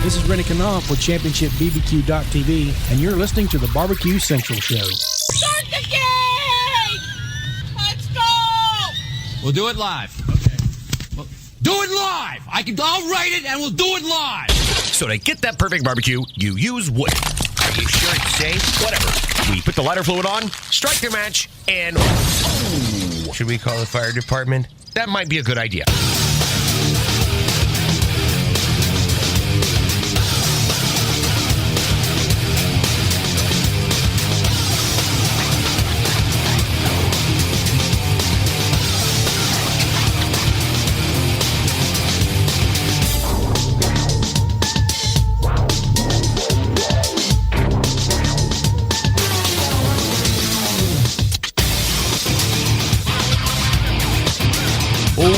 This is Rennie Knopf with Championship BBQ.TV, and you're listening to the Barbecue Central Show. Start the game! Let's go! We'll do it live. Okay. Well, do it live! I'll write it and we'll do it live! So to get that perfect barbecue, you use wood. Are you sure it's safe? Whatever. We put the lighter fluid on, strike the match, and... Oh, should we call the fire department? That might be a good idea.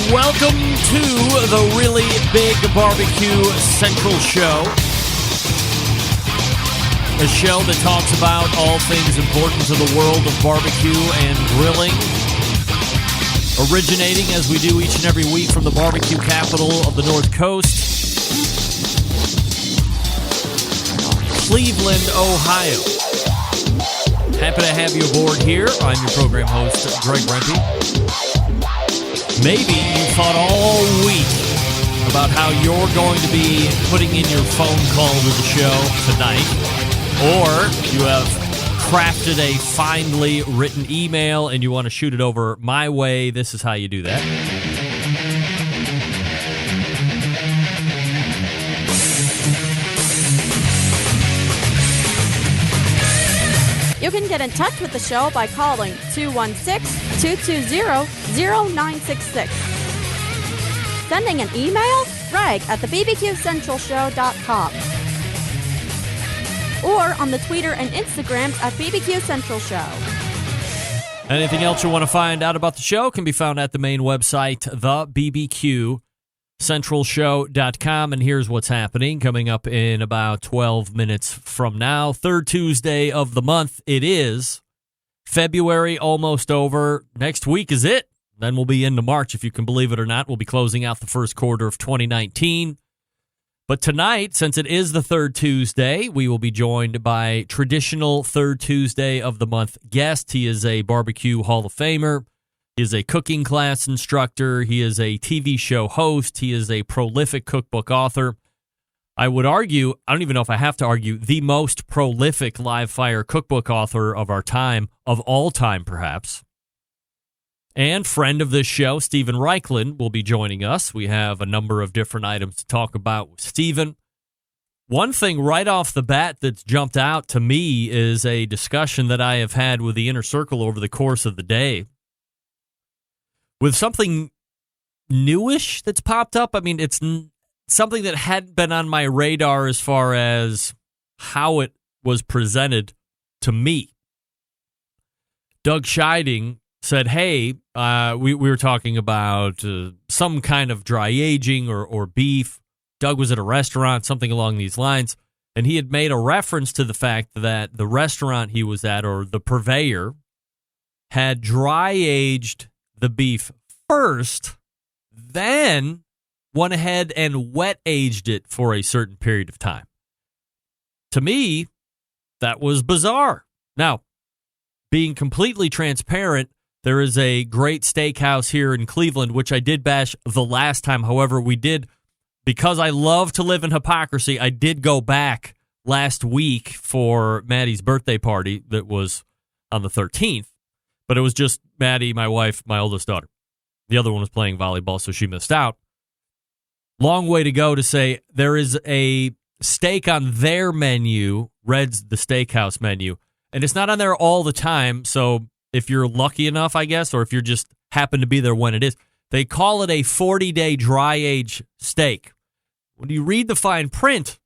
Welcome to the Really Big Barbecue Central Show, a show that talks about all things important to the world of barbecue and grilling, originating as we do each and every week from the barbecue capital of the North Coast, Cleveland, Ohio. Happy to have you aboard here. I'm your program host, Greg Rempe. Maybe you thought all week about how you're going to be putting in your phone call to the show tonight, or you have crafted a finely written email and you want to shoot it over my way. This is how you do that. You can get in touch with the show by calling 216-220-0966. Sending an email? Greg at thebbqcentralshow.com. Or on the Twitter and Instagrams at BBQ Central Show. Anything else you want to find out about the show can be found at the main website, thebbqcentralshow.com. And here's what's happening coming up in about 12 minutes from now. Third Tuesday of the month. It is February, almost over. Next week is it. Then we'll be into March, if you can believe it or not. We'll be closing out the first quarter of 2019. But tonight, since it is the third Tuesday, we will be joined by traditional third Tuesday of the month guest. He is a BBQ Hall of Fame'er. He is a cooking class instructor. He is a TV show host. He is a prolific cookbook author. I would argue, I don't even know if I have to argue, the most prolific live fire cookbook author of our time, of all time perhaps. And friend of this show, Steven Raichlen, will be joining us. We have a number of different items to talk about with Steven. One thing right off the bat that's jumped out to me is a discussion that I have had with the Inner Circle over the course of the day. With something newish that's popped up. I mean, it's something that hadn't been on my radar as far as how it was presented to me. Doug Scheiding said, hey, we were talking about some kind of dry aging or beef. Doug was at a restaurant, something along these lines, and he had made a reference to the fact that the restaurant he was at, or the purveyor, had dry aged the beef first, then went ahead and wet aged it for a certain period of time. To me, that was bizarre. Now, being completely transparent, there is a great steakhouse here in Cleveland, which I did bash the last time. However, we did, because I love to live in hypocrisy, I did go back last week for Maddie's birthday party that was on the 13th. But it was just Maddie, my wife, my oldest daughter. The other one was playing volleyball, so she missed out. Long way to go to say there is a steak on their menu, Red's the Steakhouse menu, and it's not on there all the time, so if you're lucky enough, I guess, or if you just happen to be there when it is, they call it a 40-day dry-age steak. When you read the fine print,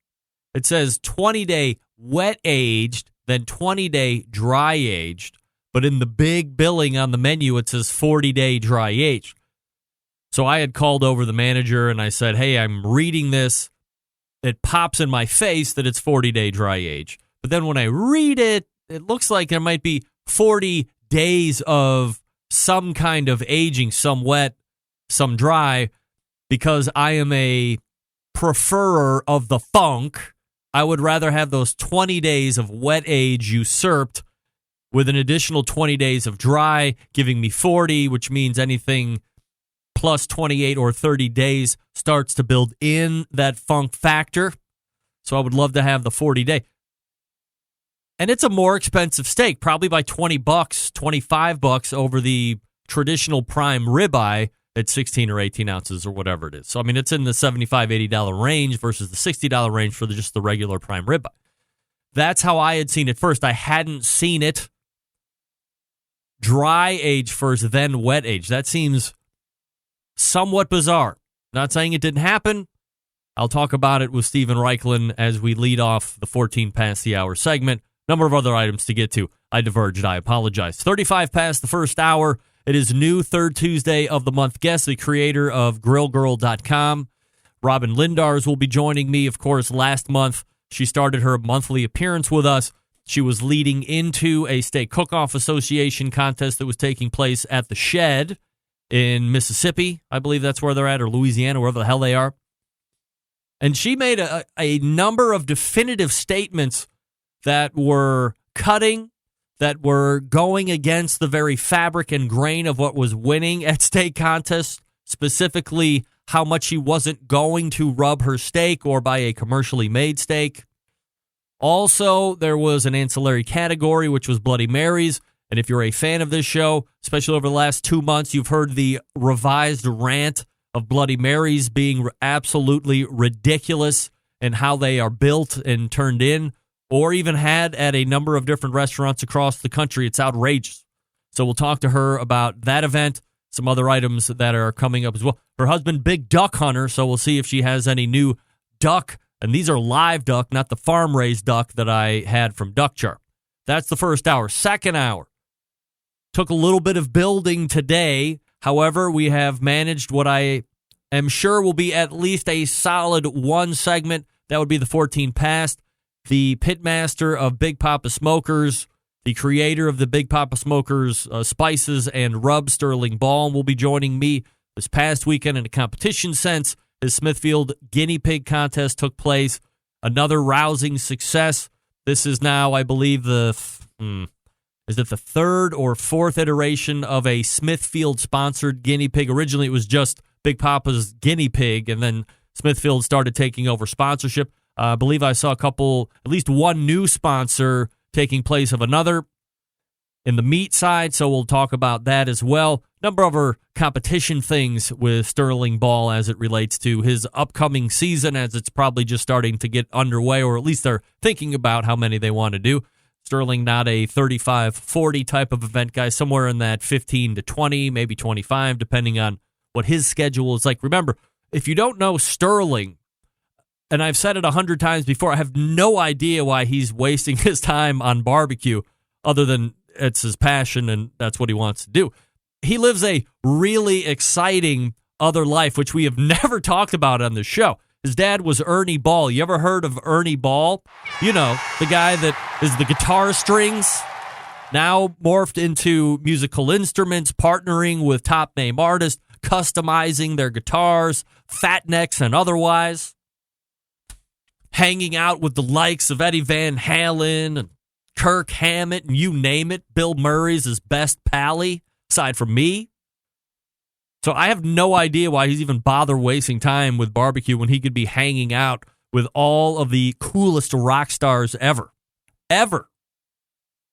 it says 20-day wet-aged, then 20-day dry-aged, but in the big billing on the menu, it says 40-day dry-aged. So I had called over the manager, and I said, hey, I'm reading this. It pops in my face that it's 40-day dry-age. But then when I read it, it looks like there might be 40 days of some kind of aging, some wet, some dry, because I am a preferer of the funk. I would rather have those 20 days of wet age usurped with an additional 20 days of dry, giving me 40, which means anything plus 28 or 30 days starts to build in that funk factor. So I would love to have the 40-day. And it's a more expensive steak, probably by $20, $25 over the traditional prime ribeye at 16 or 18 ounces or whatever it is. So, I mean, it's in the $75, $80 range versus the $60 range for just the regular prime ribeye. That's how I had seen it first. I hadn't seen it dry age first, then wet age. That seems somewhat bizarre. Not saying it didn't happen. I'll talk about it with Steven Raichlen as we lead off the 14 past the hour segment. Number of other items to get to. I diverged. I apologize. 35 past the first hour. It is new third Tuesday of the month guest, the creator of grillgirl.com. Robin Lindars will be joining me. Of course, last month she started her monthly appearance with us. She was leading into a Steak Cook-Off Association contest that was taking place at the Shed in Mississippi. I believe that's where they're at, or Louisiana, wherever the hell they are. And she made a number of definitive statements that were cutting, that were going against the very fabric and grain of what was winning at steak contests, specifically how much she wasn't going to rub her steak or buy a commercially made steak. Also, there was an ancillary category, which was Bloody Marys. And if you're a fan of this show, especially over the last 2 months, you've heard the revised rant of Bloody Marys being absolutely ridiculous in how they are built and turned in, or even had at a number of different restaurants across the country. It's outrageous. So we'll talk to her about that event, some other items that are coming up as well. Her husband, big duck hunter, so we'll see if she has any new duck. And these are live duck, not the farm-raised duck that I had from Duck Char. That's the first hour. Second hour. Took a little bit of building today. However, we have managed what I am sure will be at least a solid one segment. That would be the 14 past. The pitmaster of Big Papa Smokers, the creator of the Big Papa Smokers spices and rub, Sterling Ball, will be joining me this past weekend in a competition sense. His Smithfield Guinea Pig contest took place. Another rousing success. This is now, I believe, is it the third or fourth iteration of a Smithfield-sponsored guinea pig? Originally, it was just Big Papa's guinea pig, and then Smithfield started taking over sponsorship. I believe I saw at least one new sponsor taking place of another in the meat side, so we'll talk about that as well. Number of other competition things with Sterling Ball as it relates to his upcoming season, as it's probably just starting to get underway, or at least they're thinking about how many they want to do. Sterling, not a 35-40 type of event guy, somewhere in that 15 to 20, maybe 25, depending on what his schedule is like. Remember, if you don't know Sterling, and I've said it 100 times before, I have no idea why he's wasting his time on barbecue, other than it's his passion and that's what he wants to do. He lives a really exciting other life, which we have never talked about on the show. His dad was Ernie Ball. You ever heard of Ernie Ball? You know, the guy that is the guitar strings, now morphed into musical instruments, partnering with top-name artists, customizing their guitars, fat necks and otherwise, hanging out with the likes of Eddie Van Halen and Kirk Hammett and you name it. Bill Murray's his best pally, aside from me. So I have no idea why he's even bother wasting time with barbecue when he could be hanging out with all of the coolest rock stars ever.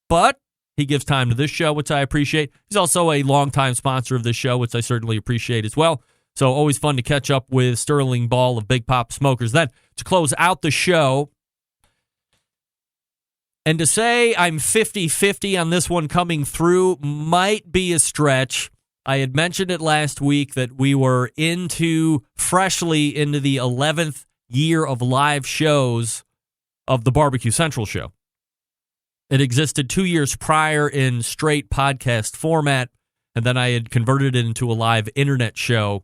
But he gives time to this show, which I appreciate. He's also a longtime sponsor of this show, which I certainly appreciate as well. So always fun to catch up with Sterling Ball of Big Papa Smokers. Then to close out the show, and to say I'm 50-50 on this one coming through might be a stretch. I had mentioned it last week that we were freshly into the 11th year of live shows of the Barbecue Central show. It existed 2 years prior in straight podcast format, and then I had converted it into a live internet show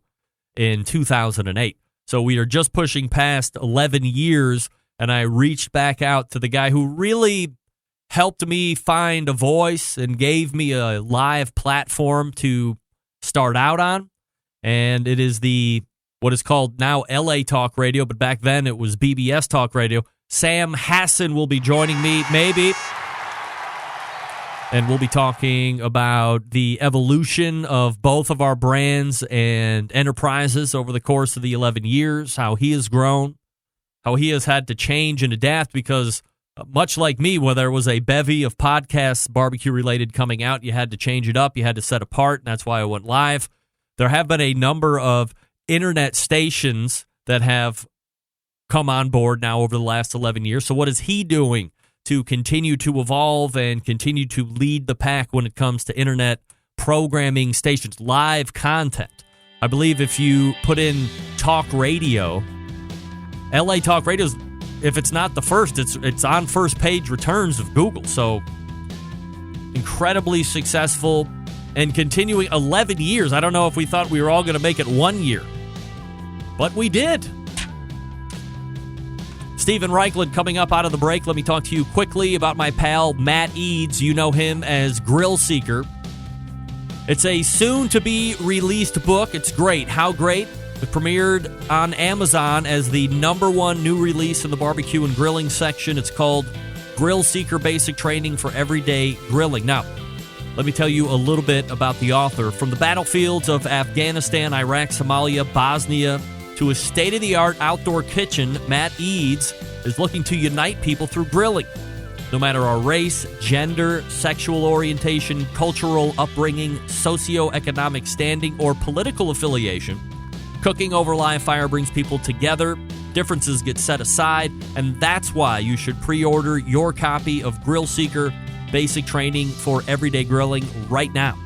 in 2008. So we are just pushing past 11 years, and I reached back out to the guy who really helped me find a voice and gave me a live platform to start out on. And it is what is called now LA Talk Radio, but back then it was BBS Talk Radio. Sam Hassan will be joining me, maybe. And we'll be talking about the evolution of both of our brands and enterprises over the course of the 11 years, how he has grown, how he has had to change and adapt because, much like me, where there was a bevy of podcasts, barbecue-related, coming out, you had to change it up, you had to set apart, and that's why I went live. There have been a number of internet stations that have come on board now over the last 11 years. So what is he doing to continue to evolve and continue to lead the pack when it comes to internet programming stations, live content? I believe if you put in talk radio, LA Talk Radio, if it's not the first, it's on first page returns of Google. So incredibly successful and continuing 11 years. I don't know if we thought we were all going to make it 1 year, but we did. Steven Raichlen coming up out of the break. Let me talk to you quickly about my pal Matt Eads. You know him as Grill Seeker. It's a soon-to-be-released book. It's great. How great? It premiered on Amazon as the #1 new release in the barbecue and grilling section. It's called Grill Seeker Basic Training for Everyday Grilling. Now, let me tell you a little bit about the author. From the battlefields of Afghanistan, Iraq, Somalia, Bosnia, to a state-of-the-art outdoor kitchen, Matt Eads is looking to unite people through grilling. No matter our race, gender, sexual orientation, cultural upbringing, socioeconomic standing, or political affiliation, cooking over live fire brings people together. Differences get set aside, and that's why you should pre-order your copy of Grill Seeker Basic Training for Everyday Grilling right now.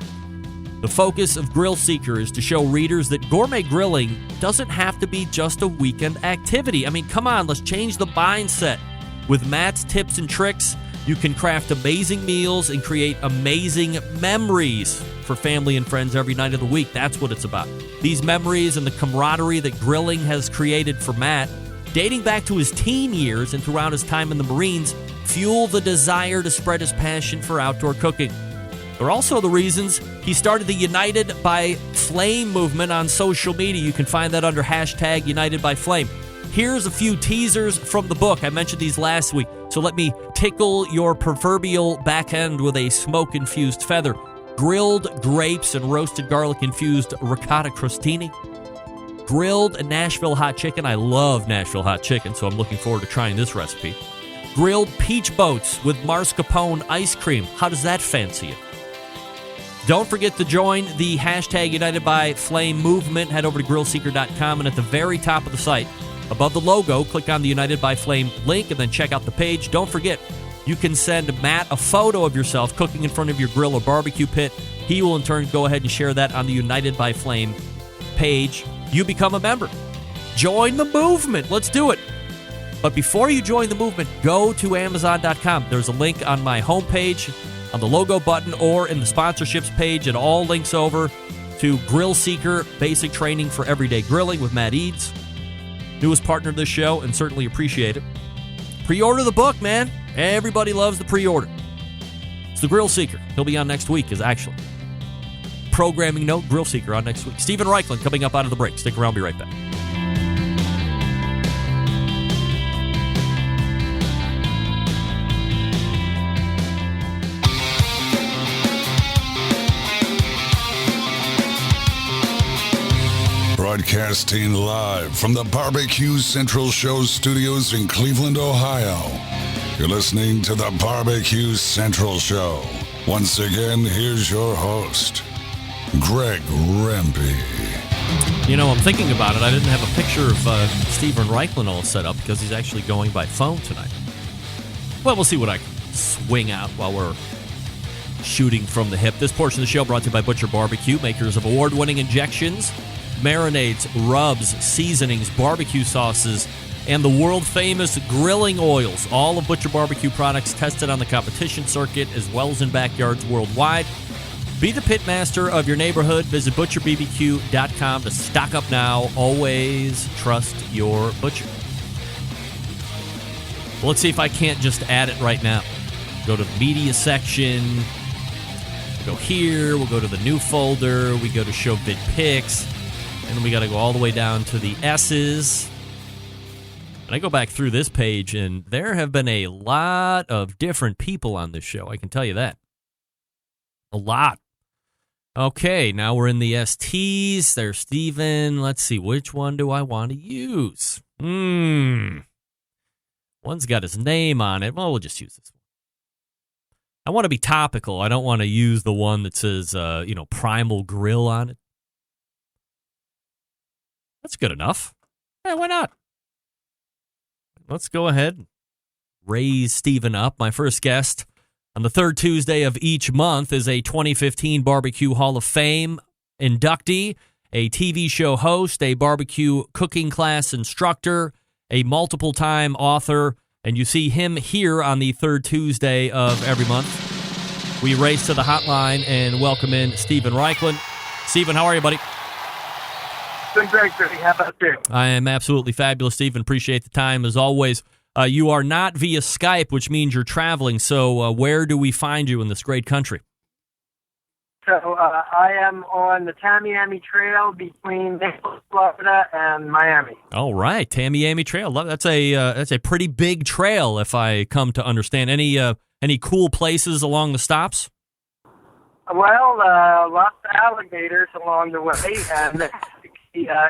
The focus of Grill Seeker is to show readers that gourmet grilling doesn't have to be just a weekend activity. I mean, come on, let's change the mindset. With Matt's tips and tricks, you can craft amazing meals and create amazing memories for family and friends every night of the week. That's what it's about. These memories and the camaraderie that grilling has created for Matt, dating back to his teen years and throughout his time in the Marines, fuel the desire to spread his passion for outdoor cooking. They're also the reasons he started the United by Flame movement on social media. You can find that under hashtag United by Flame. Here's a few teasers from the book. I mentioned these last week, so let me tickle your proverbial back end with a smoke-infused feather. Grilled grapes and roasted garlic-infused ricotta crostini. Grilled Nashville hot chicken. I love Nashville hot chicken, so I'm looking forward to trying this recipe. Grilled peach boats with mascarpone ice cream. How does that fancy you? Don't forget to join the hashtag United by Flame movement. Head over to grillseeker.com, and at the very top of the site, above the logo, click on the United by Flame link, and then check out the page. Don't forget, you can send Matt a photo of yourself cooking in front of your grill or barbecue pit. He will, in turn, go ahead and share that on the United by Flame page. You become a member. Join the movement. Let's do it. But before you join the movement, go to Amazon.com. There's a link on my homepage, on the logo button, or in the sponsorships page. It all links over to Grill Seeker Basic Training for Everyday Grilling with Matt Eads, newest partner of this show, and certainly appreciate it. Pre-order the book, man. Everybody loves the pre-order. It's the Grill Seeker. He'll be on next week, is actually. Programming note, Grill Seeker on next week. Steven Raichlen coming up out of the break. Stick around, be right back. Broadcasting live from the Barbecue Central Show studios in Cleveland, Ohio. You're listening to the Barbecue Central Show. Once again, here's your host, Greg Rempe. You know, I'm thinking about it. I didn't have a picture of Steven Raichlen all set up because he's actually going by phone tonight. Well, we'll see what I can swing out while we're shooting from the hip. This portion of the show brought to you by Butcher Barbecue, makers of award-winning injections, marinades, rubs, seasonings, barbecue sauces, and the world-famous grilling oils. All of Butcher Barbecue products tested on the competition circuit as well as in backyards worldwide. Be the pitmaster of your neighborhood. Visit butcherbbq.com to stock up now. Always trust your butcher. Well, let's see if I can't just add it right now. Go to the media section. Go here. We'll go to the new folder. We go to show vid pics. And we got to go all the way down to the S's. And I go back through this page, and there have been a lot of different people on this show. I can tell you that. A lot. Okay, now we're in the STs. There's Steven. Let's see, which one do I want to use? One's got his name on it. Well, we'll just use this one. I want to be topical. I don't want to use the one that says, Primal Grill on it. That's good enough. Yeah, why not? Let's go ahead and raise Steven up. My first guest on the third Tuesday of each month is a 2015 BBQ Hall of Fame inductee, a TV show host, a barbecue cooking class instructor, a multiple-time author, and you see him here on the third Tuesday of every month. We race to the hotline and welcome in Steven Raichlen. Steven, how are you, buddy? Doing great, Greg. How about you? I am absolutely fabulous, Steven. Appreciate the time, as always. You are not via Skype, which means you're traveling, so where do we find you in this great country? So I am on the Tamiami Trail between Naples, Florida, and Miami. All right, Tamiami Trail. That's a pretty big trail, if I come to understand. Any cool places along the stops? Well, lots of alligators along the way, and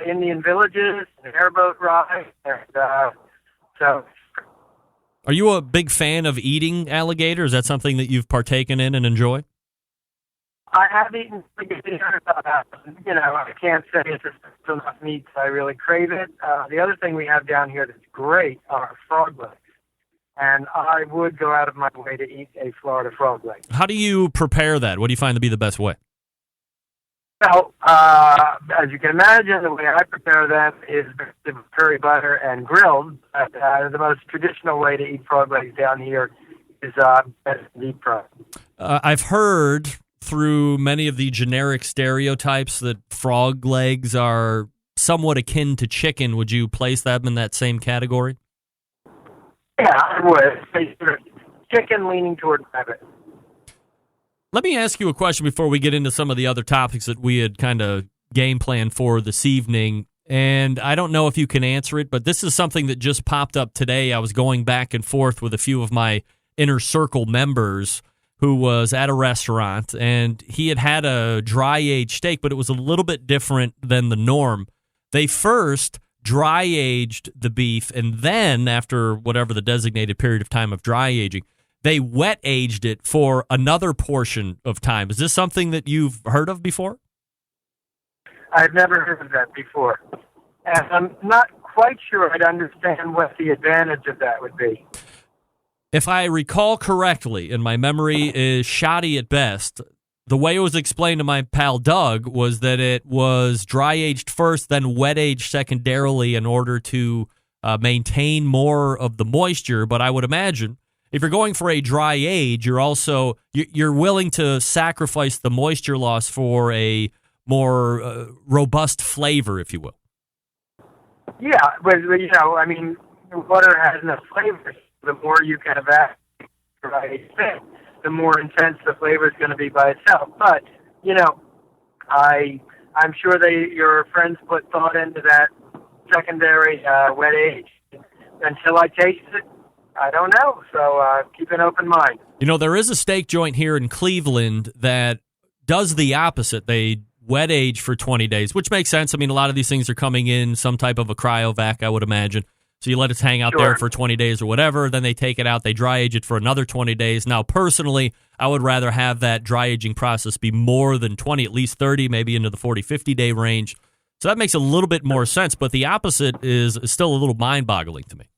Indian villages, an airboat ride, and so. Are you a big fan of eating alligator? Is that something that you've partaken in and enjoy? I have eaten alligator. I can't say it's enough meat, so I really crave it. The other thing we have down here that's great are frog legs. And I would go out of my way to eat a Florida frog leg. How do you prepare that? What do you find to be the best way? Well, as you can imagine, the way I prepare them is with curry butter and grilled. The most traditional way to eat frog legs down here is deep fried. I've heard through many of the generic stereotypes that frog legs are somewhat akin to chicken. Would you place them in that same category? Yeah, I would. Chicken leaning toward rabbit. Let me ask you a question before we get into some of the other topics that we had kind of game planned for this evening. And I don't know if you can answer it, but this is something that just popped up today. I was going back and forth with a few of my inner circle members who was at a restaurant, and he had a dry-aged steak, but it was a little bit different than the norm. They first dry-aged the beef, and then, after whatever the designated period of time of dry aging, they wet-aged it for another portion of time. Is this something that you've heard of before? I've never heard of that before. And I'm not quite sure I'd understand what the advantage of that would be. If I recall correctly, and my memory is shoddy at best, the way it was explained to my pal Doug was that it was dry-aged first, then wet-aged secondarily in order to maintain more of the moisture. But I would imagine if you're going for a dry age, you're willing to sacrifice the moisture loss for a more robust flavor, if you will. Yeah, but water has no flavor. The more you can evaporate, the more intense the flavor is going to be by itself. But I'm sure your friends put thought into that secondary wet age. Until I taste it, I don't know, so keep an open mind. There is a steak joint here in Cleveland that does the opposite. They wet age for 20 days, which makes sense. I mean, a lot of these things are coming in some type of a cryovac, I would imagine. So you let it hang out there for 20 days or whatever, then they take it out, they dry age it for another 20 days. Now, personally, I would rather have that dry aging process be more than 20, at least 30, maybe into the 40, 50-day range. So that makes a little bit more sense, but the opposite is still a little mind-boggling to me.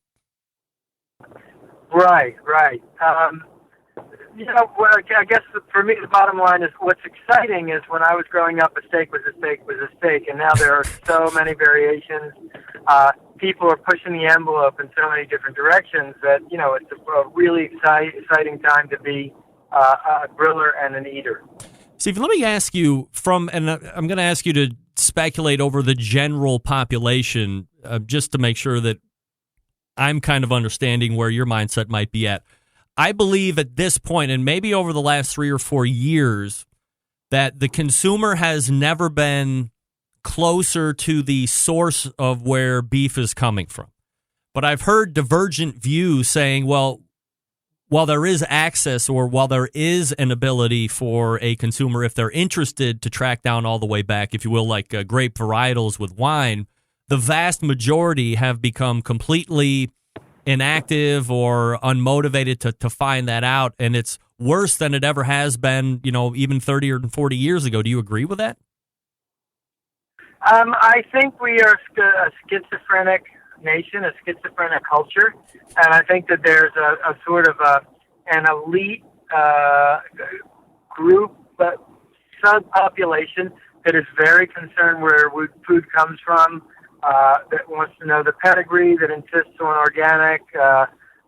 Right. I guess for me, the bottom line is what's exciting is when I was growing up, a steak was a steak was a steak, and now there are so many variations. People are pushing the envelope in so many different directions that, it's a really exciting time to be a griller and an eater. Steve, let me ask you and I'm going to ask you to speculate over the general population just to make sure that I'm kind of understanding where your mindset might be at. I believe at this point, and maybe over the last 3 or 4 years, that the consumer has never been closer to the source of where beef is coming from. But I've heard divergent views saying, well, while there is access or while there is an ability for a consumer, if they're interested, to track down all the way back, if you will, like grape varietals with wine, the vast majority have become completely inactive or unmotivated to find that out. And it's worse than it ever has been, even 30 or 40 years ago. Do you agree with that? I think we are a schizophrenic nation, a schizophrenic culture, and I think that there's a sort of an elite group, subpopulation that is very concerned where food comes from, that wants to know the pedigree, that insists on organic,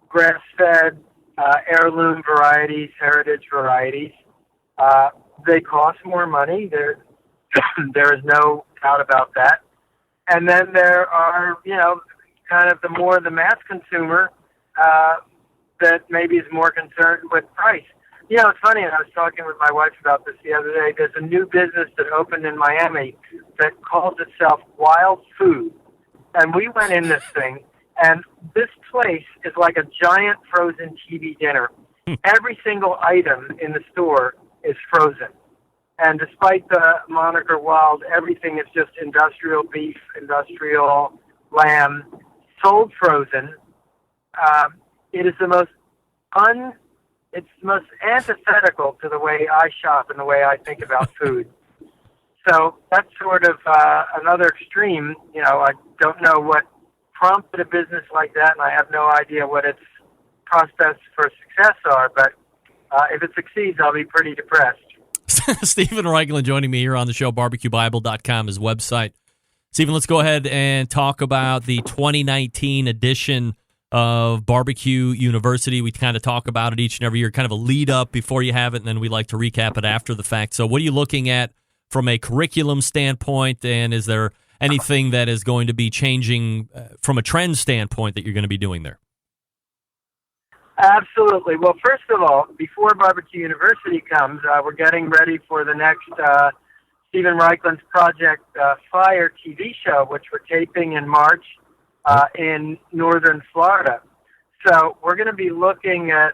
grass-fed, heirloom varieties, heritage varieties. They cost more money. There is no doubt about that. And then there are, kind of the mass consumer that maybe is more concerned with price. It's funny, and I was talking with my wife about this the other day. There's a new business that opened in Miami that calls itself Wild Food. And we went in this thing, and this place is like a giant frozen TV dinner. Every single item in the store is frozen. And despite the moniker Wild, everything is just industrial beef, industrial lamb, sold frozen. It is the most antithetical to the way I shop and the way I think about food. So that's sort of another extreme. I don't know what prompted a business like that, and I have no idea what its prospects for success are. But if it succeeds, I'll be pretty depressed. Steven Raichlen joining me here on the show, BBQBible.com, his website. Steven, let's go ahead and talk about the 2019 edition of Barbecue University. We kind of talk about it each and every year, kind of a lead up before you have it, and then we like to recap it after the fact. So what are you looking at from a curriculum standpoint, and is there anything that is going to be changing from a trend standpoint that you're going to be doing there? Absolutely. Well, first of all, before Barbecue University comes, we're getting ready for the next Steven Raichlen's Project Fire TV show, which we're taping in March in northern Florida. So we're going to be looking at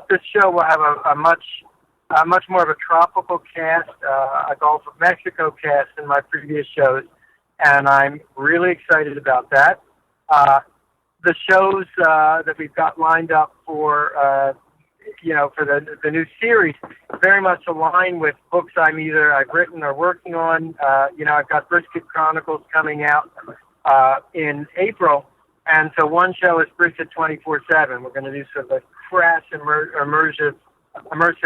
this show will have a much more of a tropical cast, a Gulf of Mexico cast than my previous shows, and I'm really excited about that. The shows that we've got lined up for the new series very much align with books I've written or working on. I've got Brisket Chronicles coming out in April, and so one show is Brisket 24/7. We're going to do sort of a crash immersive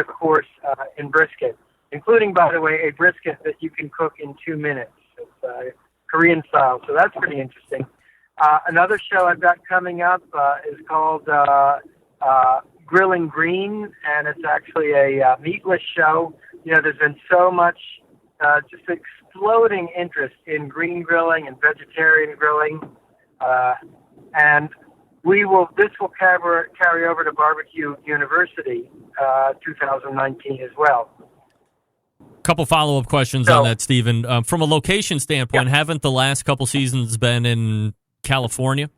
course in brisket, including, by the way, a brisket that you can cook in 2 minutes. It's Korean style, so that's pretty interesting. Another show I've got coming up is called Grilling Green, and it's actually a meatless show. There's been so much just exploding interest in green grilling and vegetarian grilling, and this will carry over to Barbecue University 2019 as well. Couple follow-up questions on that, Steven. From a location standpoint, haven't the last couple seasons been in California?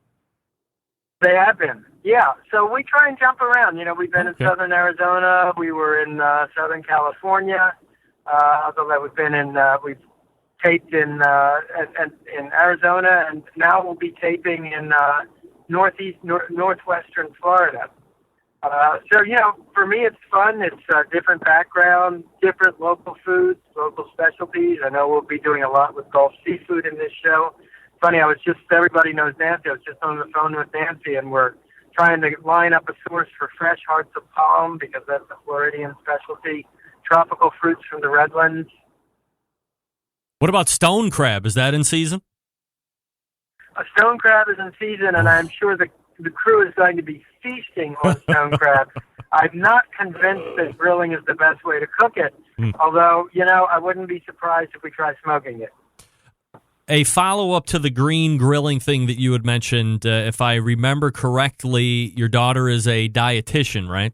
They have been, yeah. So we try and jump around. We've been in southern Arizona. We were in southern California. Although we've taped in Arizona, and now we'll be taping in northwestern Florida. So for me, it's fun. It's a different background, different local foods, local specialties. I know we'll be doing a lot with Gulf seafood in this show. Funny, everybody knows Nancy. I was just on the phone with Nancy, and we're trying to line up a source for fresh hearts of palm because that's a Floridian specialty. Tropical fruits from the Redlands. What about stone crab? Is that in season? A stone crab is in season, and I'm sure the crew is going to be feasting on stone crab. I'm not convinced that grilling is the best way to cook it, although, I wouldn't be surprised if we try smoking it. A follow-up to the green grilling thing that you had mentioned, if I remember correctly, your daughter is a dietitian, right?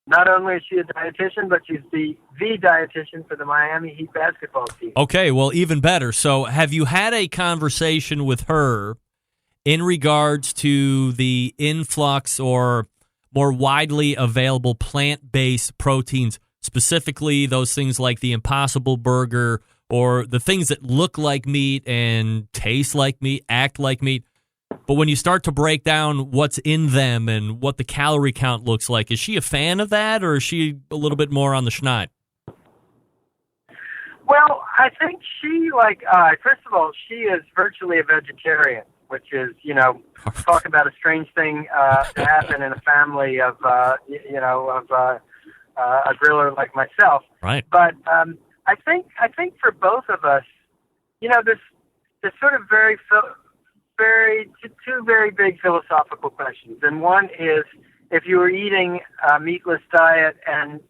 not only is she a dietitian, but she's the dietitian for the Miami Heat basketball team. Okay, well, even better. So have you had a conversation with her in regards to the influx or more widely available plant-based proteins, specifically those things like the Impossible Burger or the things that look like meat and taste like meat, act like meat? But when you start to break down what's in them and what the calorie count looks like, is she a fan of that, or is she a little bit more on the schneid? Well, I think she, first of all, she is virtually a vegetarian, which is, talk about a strange thing to happen in a family of, a griller like myself. Right. But I think for both of us, this sort of two very big philosophical questions. And one is, if you were eating a meatless diet and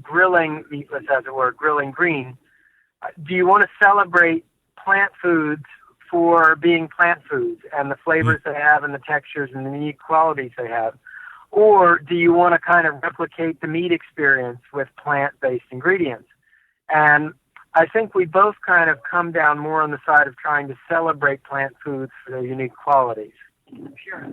grilling meatless, as it were, grilling green, do you want to celebrate plant foods for being plant foods and the flavors they have and the textures and the unique qualities they have? Or do you want to kind of replicate the meat experience with plant-based ingredients? And I think we both kind of come down more on the side of trying to celebrate plant foods for their unique qualities. Sure.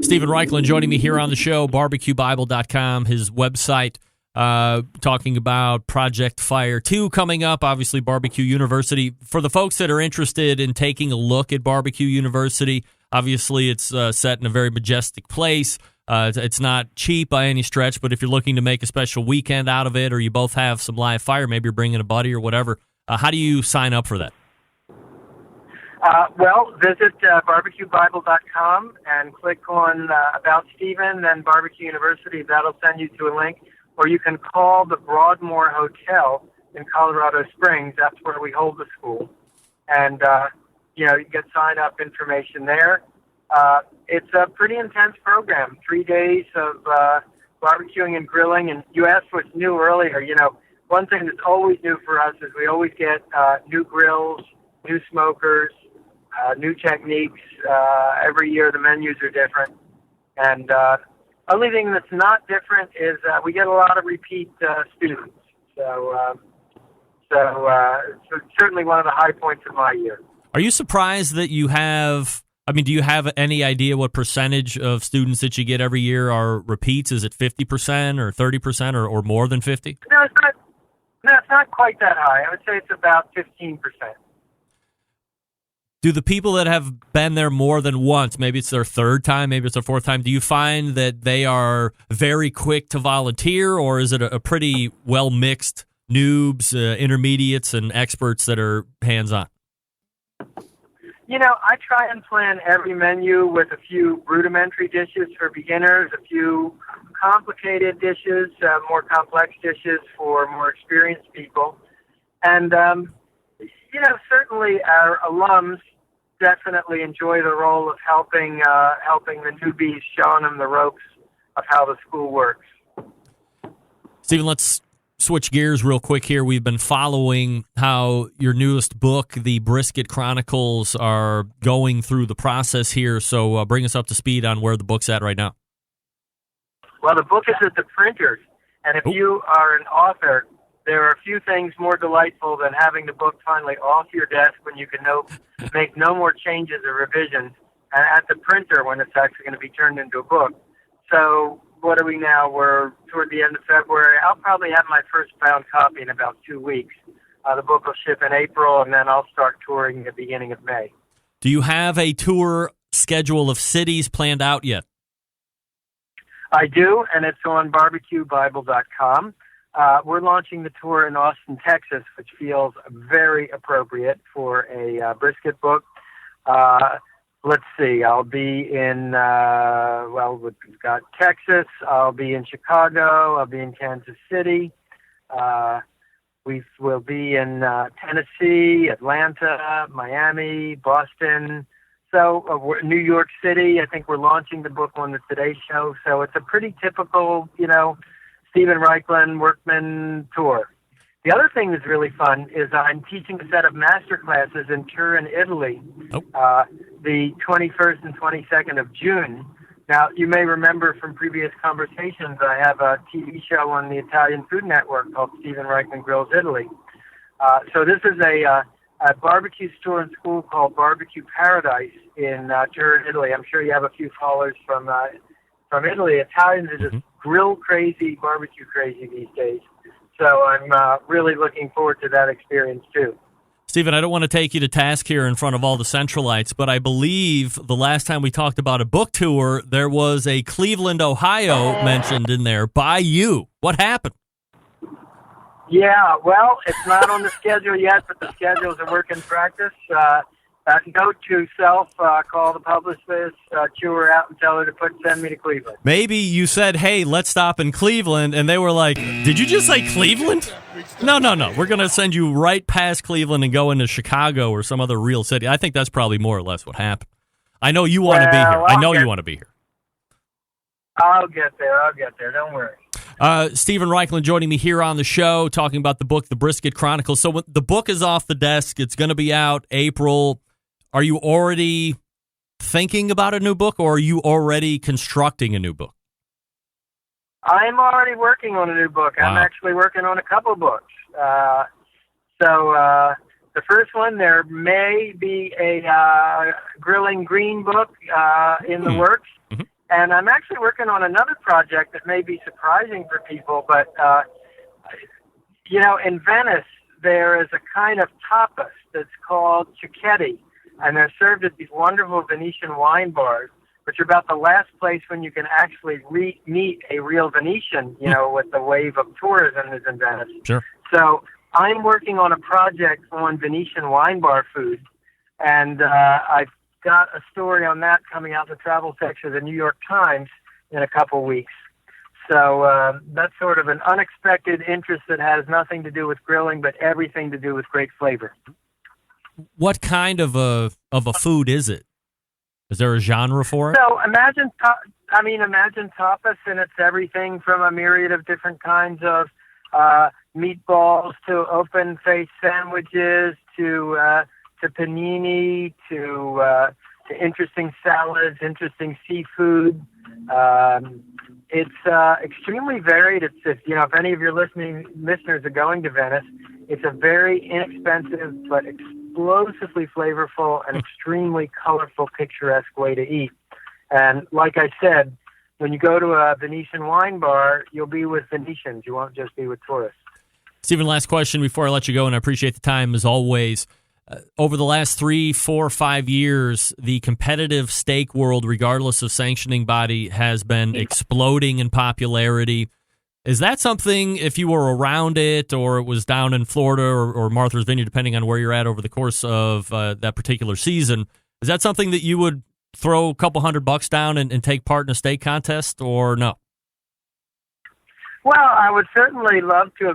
Steven Raichlen joining me here on the show, BBQBible.com, his website, talking about Project Fire 2 coming up, obviously BBQ University. For the folks that are interested in taking a look at BBQ University, obviously it's set in a very majestic place. It's not cheap by any stretch, but if you're looking to make a special weekend out of it, or you both have some live fire, maybe you're bringing a buddy or whatever, how do you sign up for that? Well, visit BBQBible.com and click on About Steven, then BBQ University. That'll send you to a link. Or you can call the Broadmoor Hotel in Colorado Springs. That's where we hold the school. And, you get sign-up information there. It's a pretty intense program, 3 days of barbecuing and grilling. And you asked what's new earlier. One thing that's always new for us is we always get new grills, new smokers, new techniques. Every year the menus are different. And only thing that's not different is we get a lot of repeat students. So it's certainly one of the high points of my year. Are you surprised that you have... do you have any idea what percentage of students that you get every year are repeats? Is it 50% or 30% or more than 50? No, it's not quite that high. I would say it's about 15%. Do the people that have been there more than once, maybe it's their third time, maybe it's their fourth time, do you find that they are very quick to volunteer, or is it a pretty well-mixed noobs, intermediates, and experts that are hands-on? I try and plan every menu with a few rudimentary dishes for beginners, a few complicated dishes, more complex dishes for more experienced people. And, certainly our alums definitely enjoy the role of helping the newbies, showing them the ropes of how the school works. Steven, let's switch gears real quick here. We've been following how your newest book, The Brisket Chronicles, are going through the process here. So bring us up to speed on where the book's at right now. Well, the book is at the printers. And if you are an author, there are a few things more delightful than having the book finally off your desk when you can make no more changes or revisions, and at the printer when it's actually going to be turned into a book. So what are we now? We're toward the end of February. I'll probably have my first bound copy in about 2 weeks. The book will ship in April, and then I'll start touring at the beginning of May. Do you have a tour schedule of cities planned out yet? I do, and it's on BBQBible.com. We're launching the tour in Austin, Texas, which feels very appropriate for a brisket book. Let's see, I'll be in, we've got Texas, I'll be in Chicago, I'll be in Kansas City, we will be in Tennessee, Atlanta, Miami, Boston, so New York City. I think we're launching the book on the Today Show, so it's a pretty typical, Steven Raichlen Workman tour. The other thing that's really fun is I'm teaching a set of master classes in Turin, Italy, the 21st and 22nd of June Now, you may remember from previous conversations, I have a TV show on the Italian Food Network called Steven Raichlen Grills Italy. So this is a barbecue store and school called BBQ Paradise in Turin, Italy. I'm sure you have a few followers from Italy. Italians are just grill crazy, barbecue crazy these days. So I'm really looking forward to that experience too. Steven, I don't want to take you to task here in front of all the Centralites, but I believe the last time we talked about a book tour, there was a Cleveland, Ohio mentioned in there by you. What happened? Yeah, well, it's not on the schedule yet, but the schedule is a work in practice. Note to self, call the publicist, chew her out and tell her to send me to Cleveland. Maybe you said, hey, let's stop in Cleveland, and they were like, did you just say Cleveland? No. We're going to send you right past Cleveland and go into Chicago or some other real city. I think that's probably more or less what happened. I know you want to be here. I know you want to be here. I'll get there. Don't worry. Steven Raichlen joining me here on the show, talking about the book, The Brisket Chronicles. So the book is off the desk. It's going to be out April. Are you already thinking about a new book, or are you already constructing a new book? I'm already working on a new book. Wow. I'm actually working on a couple books. The first one, there may be a grilling green book in the works. Mm-hmm. And I'm actually working on another project that may be surprising for people, but, in Venice, there is a kind of tapas that's called cicchetti, and they're served at these wonderful Venetian wine bars, which are about the last place when you can actually meet a real Venetian, with the wave of tourism is in Venice. Sure. So I'm working on a project on Venetian wine bar food, and I've got a story on that coming out in the travel section of the New York Times in a couple weeks. So that's sort of an unexpected interest that has nothing to do with grilling, but everything to do with great flavor. What kind of a food is it? Is there a genre for it? So imagine tapas, and it's everything from a myriad of different kinds of meatballs to open-faced sandwiches to panini, to interesting salads, interesting seafood. It's extremely varied. If any of your listeners are going to Venice, it's a very inexpensive but explosively flavorful and extremely colorful, picturesque way to eat. And like I said, when you go to a Venetian wine bar, you'll be with Venetians. You won't just be with tourists. Steven, last question before I let you go, and I appreciate the time as always. Over the last 3, 4, 5 years, the competitive steak world, regardless of sanctioning body, has been exploding in popularity. Is that something, if you were around it or it was down in Florida or Martha's Vineyard, depending on where you're at over the course of that particular season, is that something that you would throw a couple $100 down and take part in a steak contest, or no? Well, I would certainly love to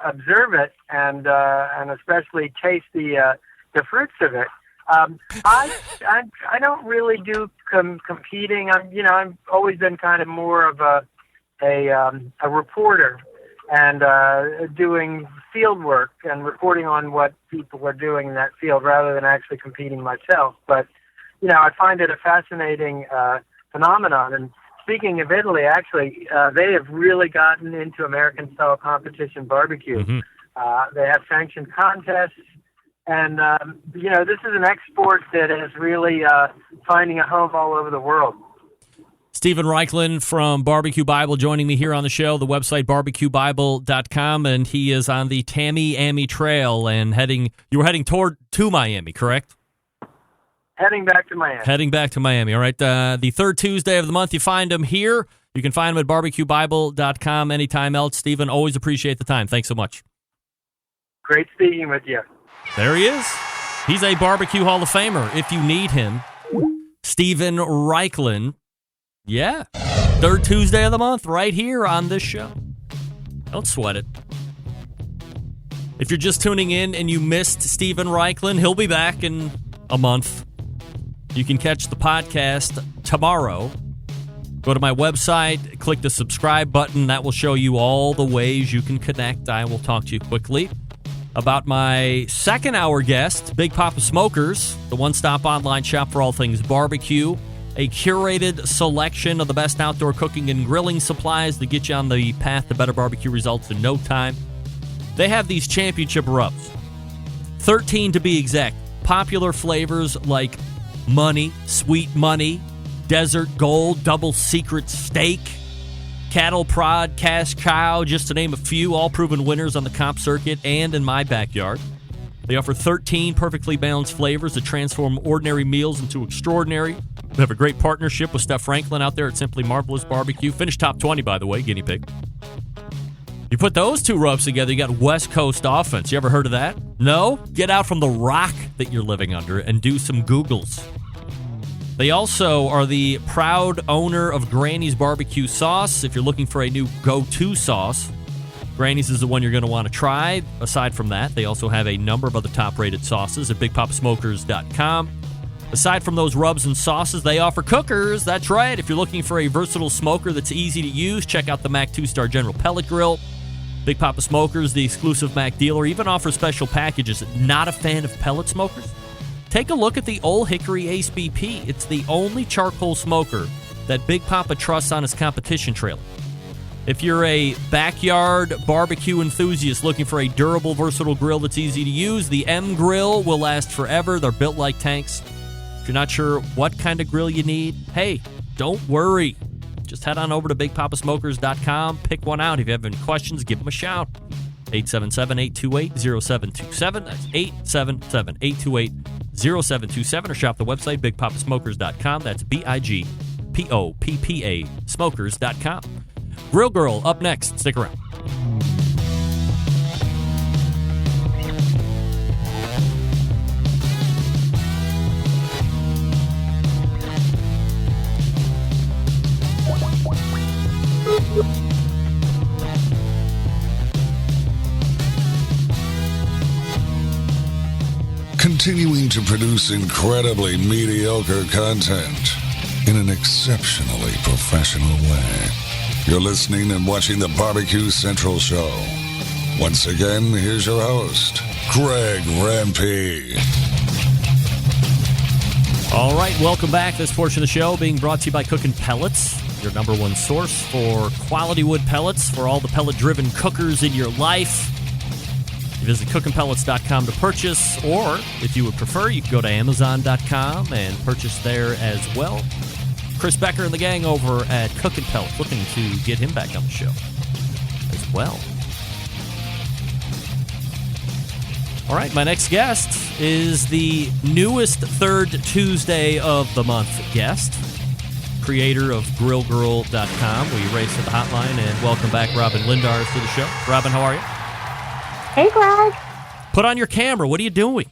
observe it and especially taste the fruits of it. I don't really do competing. I've always been kind of more of a reporter and doing field work and reporting on what people are doing in that field rather than actually competing myself. But I find it a fascinating phenomenon. And speaking of Italy, actually, they have really gotten into American-style competition barbecue. Mm-hmm. They have sanctioned contests. And, this is an export that is really finding a home all over the world. Steven Raichlen from BBQ Bible joining me here on the show, the website bbqbible.com, and he is on the Tamiami Trail and you were heading to Miami, correct? Heading back to Miami. All right. The third Tuesday of the month, you find him here. You can find him at bbqbible.com anytime else. Steven, always appreciate the time. Thanks so much. Great speaking with you. There he is. He's a BBQ Hall of Fame'er. If you need him, Steven Raichlen. Yeah. Third Tuesday of the month right here on this show. Don't sweat it. If you're just tuning in and you missed Steven Raichlen, he'll be back in a month. You can catch the podcast tomorrow. Go to my website, click the subscribe button. That will show you all the ways you can connect. I will talk to you quickly about my second hour guest, Big Papa Smokers, the one-stop online shop for all things barbecue. a curated selection of the best outdoor cooking and grilling supplies to get you on the path to better barbecue results in no time. They have these championship rubs, 13 to be exact. Popular flavors like Money, Sweet Money, Desert Gold, Double Secret Steak, Cattle Prod, Cash Cow, just to name a few, all proven winners on the comp circuit and in my backyard. They offer 13 perfectly balanced flavors that transform ordinary meals into extraordinary. We have a great partnership with Steven Raichlen out there at Simply Marvelous Barbecue. Finished top 20, by the way, guinea pig. You put those two rubs together, you got West Coast offense. You ever heard of that? No? Get out from the rock that you're living under and do some Googles. They also are the proud owner of Granny's Barbecue Sauce. If you're looking for a new go-to sauce, Granny's is the one you're going to want to try. Aside from that, they also have a number of other top-rated sauces at BigPapaSmokers.com. Aside from those rubs and sauces, they offer cookers. That's right. If you're looking for a versatile smoker that's easy to use, check out the Mac 2-Star General Pellet Grill. Big Papa Smokers, the exclusive Mac dealer, even offers special packages. Not a fan of pellet smokers? Take a look at the Old Hickory Ace BP. It's the only charcoal smoker that Big Papa trusts on his competition trailer. If you're a backyard barbecue enthusiast looking for a durable, versatile grill that's easy to use, the M Grill will last forever. They're built like tanks. If you're not sure what kind of grill you need, hey, don't worry. Just head on over to BigPapaSmokers.com. Pick one out. If you have any questions, give them a shout. 877-828-0727. That's 877-828-0727. Or shop the website, BigPapaSmokers.com. That's BIGPOPPA Smokers.com. Grill Girl up next. Stick around. Continuing to produce incredibly mediocre content in an exceptionally professional way. You're listening and watching the Barbecue Central Show. Once again, here's your host, Greg Rempe. All right, welcome back. This portion of the show being brought to you by Cookin' Pellets, your number one source for quality wood pellets for all the pellet-driven cookers in your life. You visit cookinpellets.com to purchase, or if you would prefer, you can go to amazon.com and purchase there as well. Chris Becker and the gang over at Cookin' Pellets looking to get him back on the show as well. All right, my next guest is the newest third Tuesday of the month guest, creator of GrillGirl.com. We race to the hotline and welcome back Robin Lindars to the show. Robin, how are you? Hey, Greg. Put on your camera. What are you doing?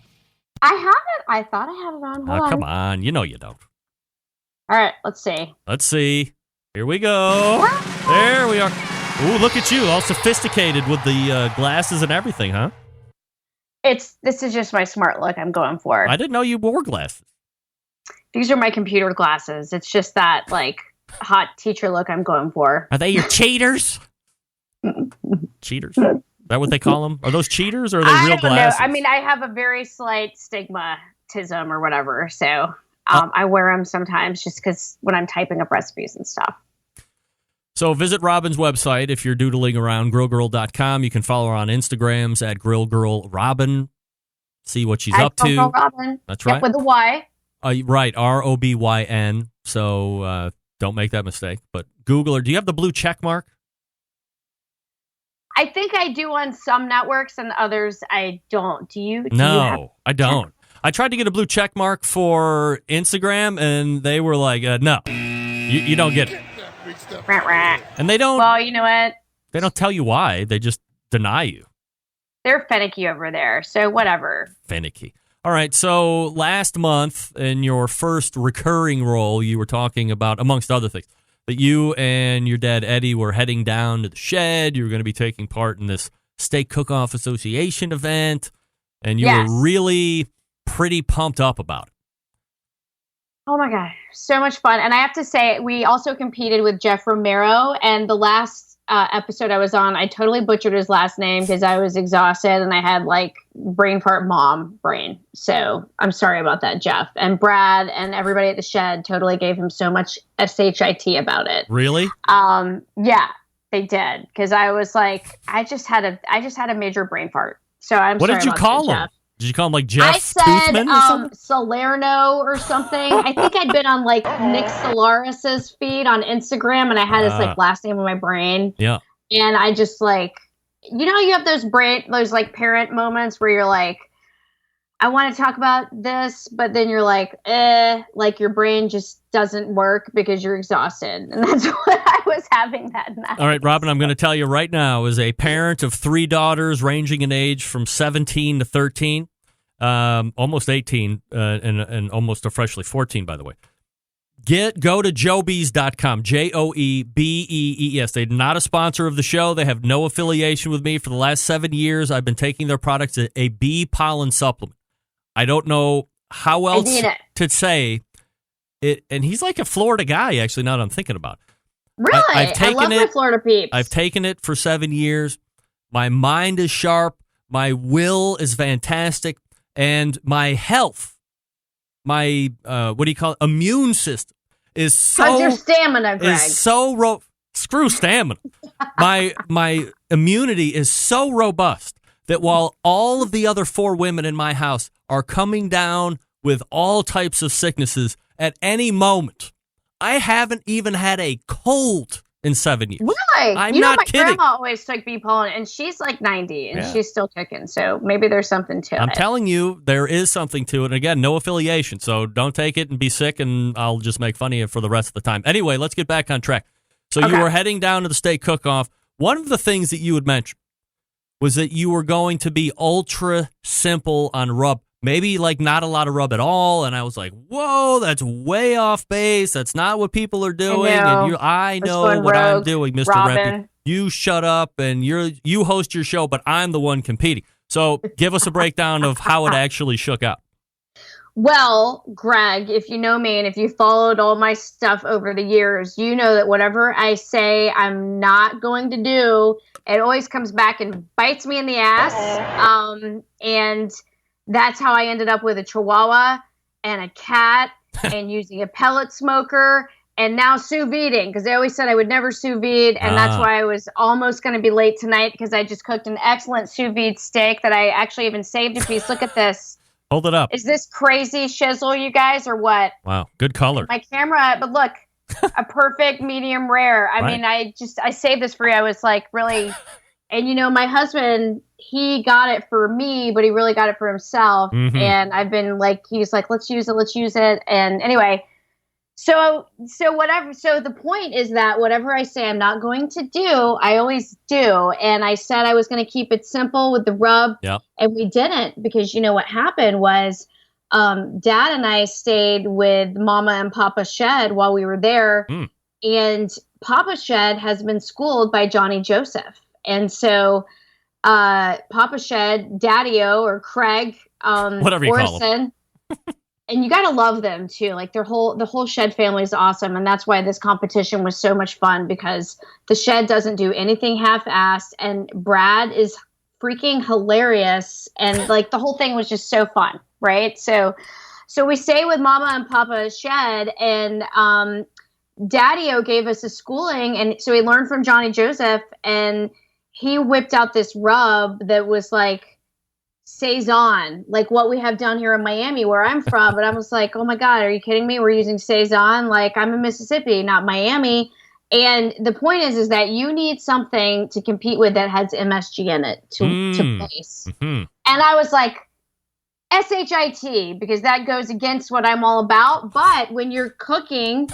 I haven't. I thought I had it on. Hold on. Come on. You know you don't. All right, let's see. Let's see. Here we go. There we are. Ooh, look at you. All sophisticated with the glasses and everything, huh? This is just my smart look I'm going for. I didn't know you wore glasses. These are my computer glasses. It's just that, like, hot teacher look I'm going for. Are they your cheaters? Cheaters? Is that what they call them? Are those cheaters or are they real glasses? I mean, I have a very slight stigmatism or whatever, so I wear them sometimes just because when I'm typing up recipes and stuff. So visit Robin's website if you're doodling around, grillgirl.com. You can follow her on Instagrams at grillgirlrobin. See what she's up to. Robin. That's right. With a Y. Right, Robyn. So don't make that mistake. But Google her. Do you have the blue check mark? I think I do on some networks and others I don't. Do you? No, I don't. I tried to get a blue check mark for Instagram, and they were like, no, you don't get it. And they don't. Well, you know what? They don't tell you why. They just deny you. They're finicky over there, so whatever. Finicky. All right, so last month in your first recurring role, you were talking about, amongst other things, that you and your dad, Eddie, were heading down to the shed. You were going to be taking part in this Steak Cook-Off Association event, and you were really pretty pumped up about it. Oh, my God. So much fun. And I have to say, we also competed with Jeff Romero, and the last episode I was on, I totally butchered his last name because I was exhausted and I had like brain fart mom brain. So I'm sorry about that, Jeff. And Brad and everybody at the shed totally gave him so much shit about it. Really? Yeah, they did. Because I was like, I just had a major brain fart. So What did you call him? Jeff. Did you call him like Jeff I said Toothman or something? Salerno or something. I think I'd been on like Nick Solaris's feed on Instagram, and I had his like last name in my brain. Yeah. And I just like, you have those like parent moments where you're like, I want to talk about this, but then you're like, like your brain just doesn't work because you're exhausted. And that's what I was having that night. All right, Robin, I'm going to tell you right now, as a parent of 3 daughters ranging in age from 17 to 13, almost 18, and almost a freshly 14, by the way. Go to joebees.com, JOEBEES. They're not a sponsor of the show. They have no affiliation with me. For the last 7 years, I've been taking their products, a bee pollen supplement. I don't know how else to say it. And he's like a Florida guy, actually, now that I'm thinking about it. Really? I've taken I love my Florida peeps. I've taken it for 7 years. My mind is sharp. My will is fantastic. And my health, my, immune system is so... How's your stamina, Greg? Is so screw stamina. My immunity is so robust that while all of the other 4 women in my house are coming down with all types of sicknesses at any moment, I haven't even had a cold in 7 years. Really? I'm not my kidding. grandma always took bee pollen, and she's like 90, and she's still kicking. So maybe there's something to it. I'm telling you, there is something to it. And again, no affiliation, so don't take it and be sick, and I'll just make fun of you for the rest of the time. Anyway, let's get back on track. So you were heading down to the steak cook-off. One of the things that you had mentioned was that you were going to be ultra simple on rub. Maybe like not a lot of rub at all. And I was like, whoa, that's way off base. That's not what people are doing. I know what I'm doing, Mr. Rempe. You shut up and you host your show, but I'm the one competing. So give us a breakdown of how it actually shook out. Well, Greg, if you know me and if you followed all my stuff over the years, you know that whatever I say I'm not going to do, it always comes back and bites me in the ass. And that's how I ended up with a Chihuahua and a cat and using a pellet smoker and now sous videing, because they always said I would never sous vide. And that's why I was almost going to be late tonight, because I just cooked an excellent sous vide steak that I actually even saved a piece. Look at this. Hold it up. Is this crazy shizzle, you guys, or what? Wow. Good color. My camera, but look, a perfect medium rare. I mean, I saved this for you. I was like, really, and my husband, he got it for me, but he really got it for himself. Mm-hmm. And I've been like, he's like, let's use it. And anyway, so whatever. So the point is that whatever I say I'm not going to do, I always do. And I said I was going to keep it simple with the rub. Yep. And we didn't, because what happened was Dad and I stayed with Mama and Papa Shed while we were there. And Papa Shed has been schooled by Johnny Joseph. And so Papa Shed, Daddy-O, or Craig, whatever you call him. And you got to love them too. Like the whole Shed family is awesome. And that's why this competition was so much fun, because the Shed doesn't do anything half-assed, and Brad is freaking hilarious. And like the whole thing was just so fun. Right. So we stay with Mama and Papa Shed, and Daddy-O gave us a schooling. And so he learned from Johnny Joseph, and he whipped out this rub that was like Saison, like what we have down here in Miami where I'm from. But I was like, oh my God, are you kidding me? We're using Saison. Like, I'm in Mississippi, not Miami. And the point is that you need something to compete with that has MSG in it to place. Mm-hmm. And I was like, SHIT, because that goes against what I'm all about. But when you're cooking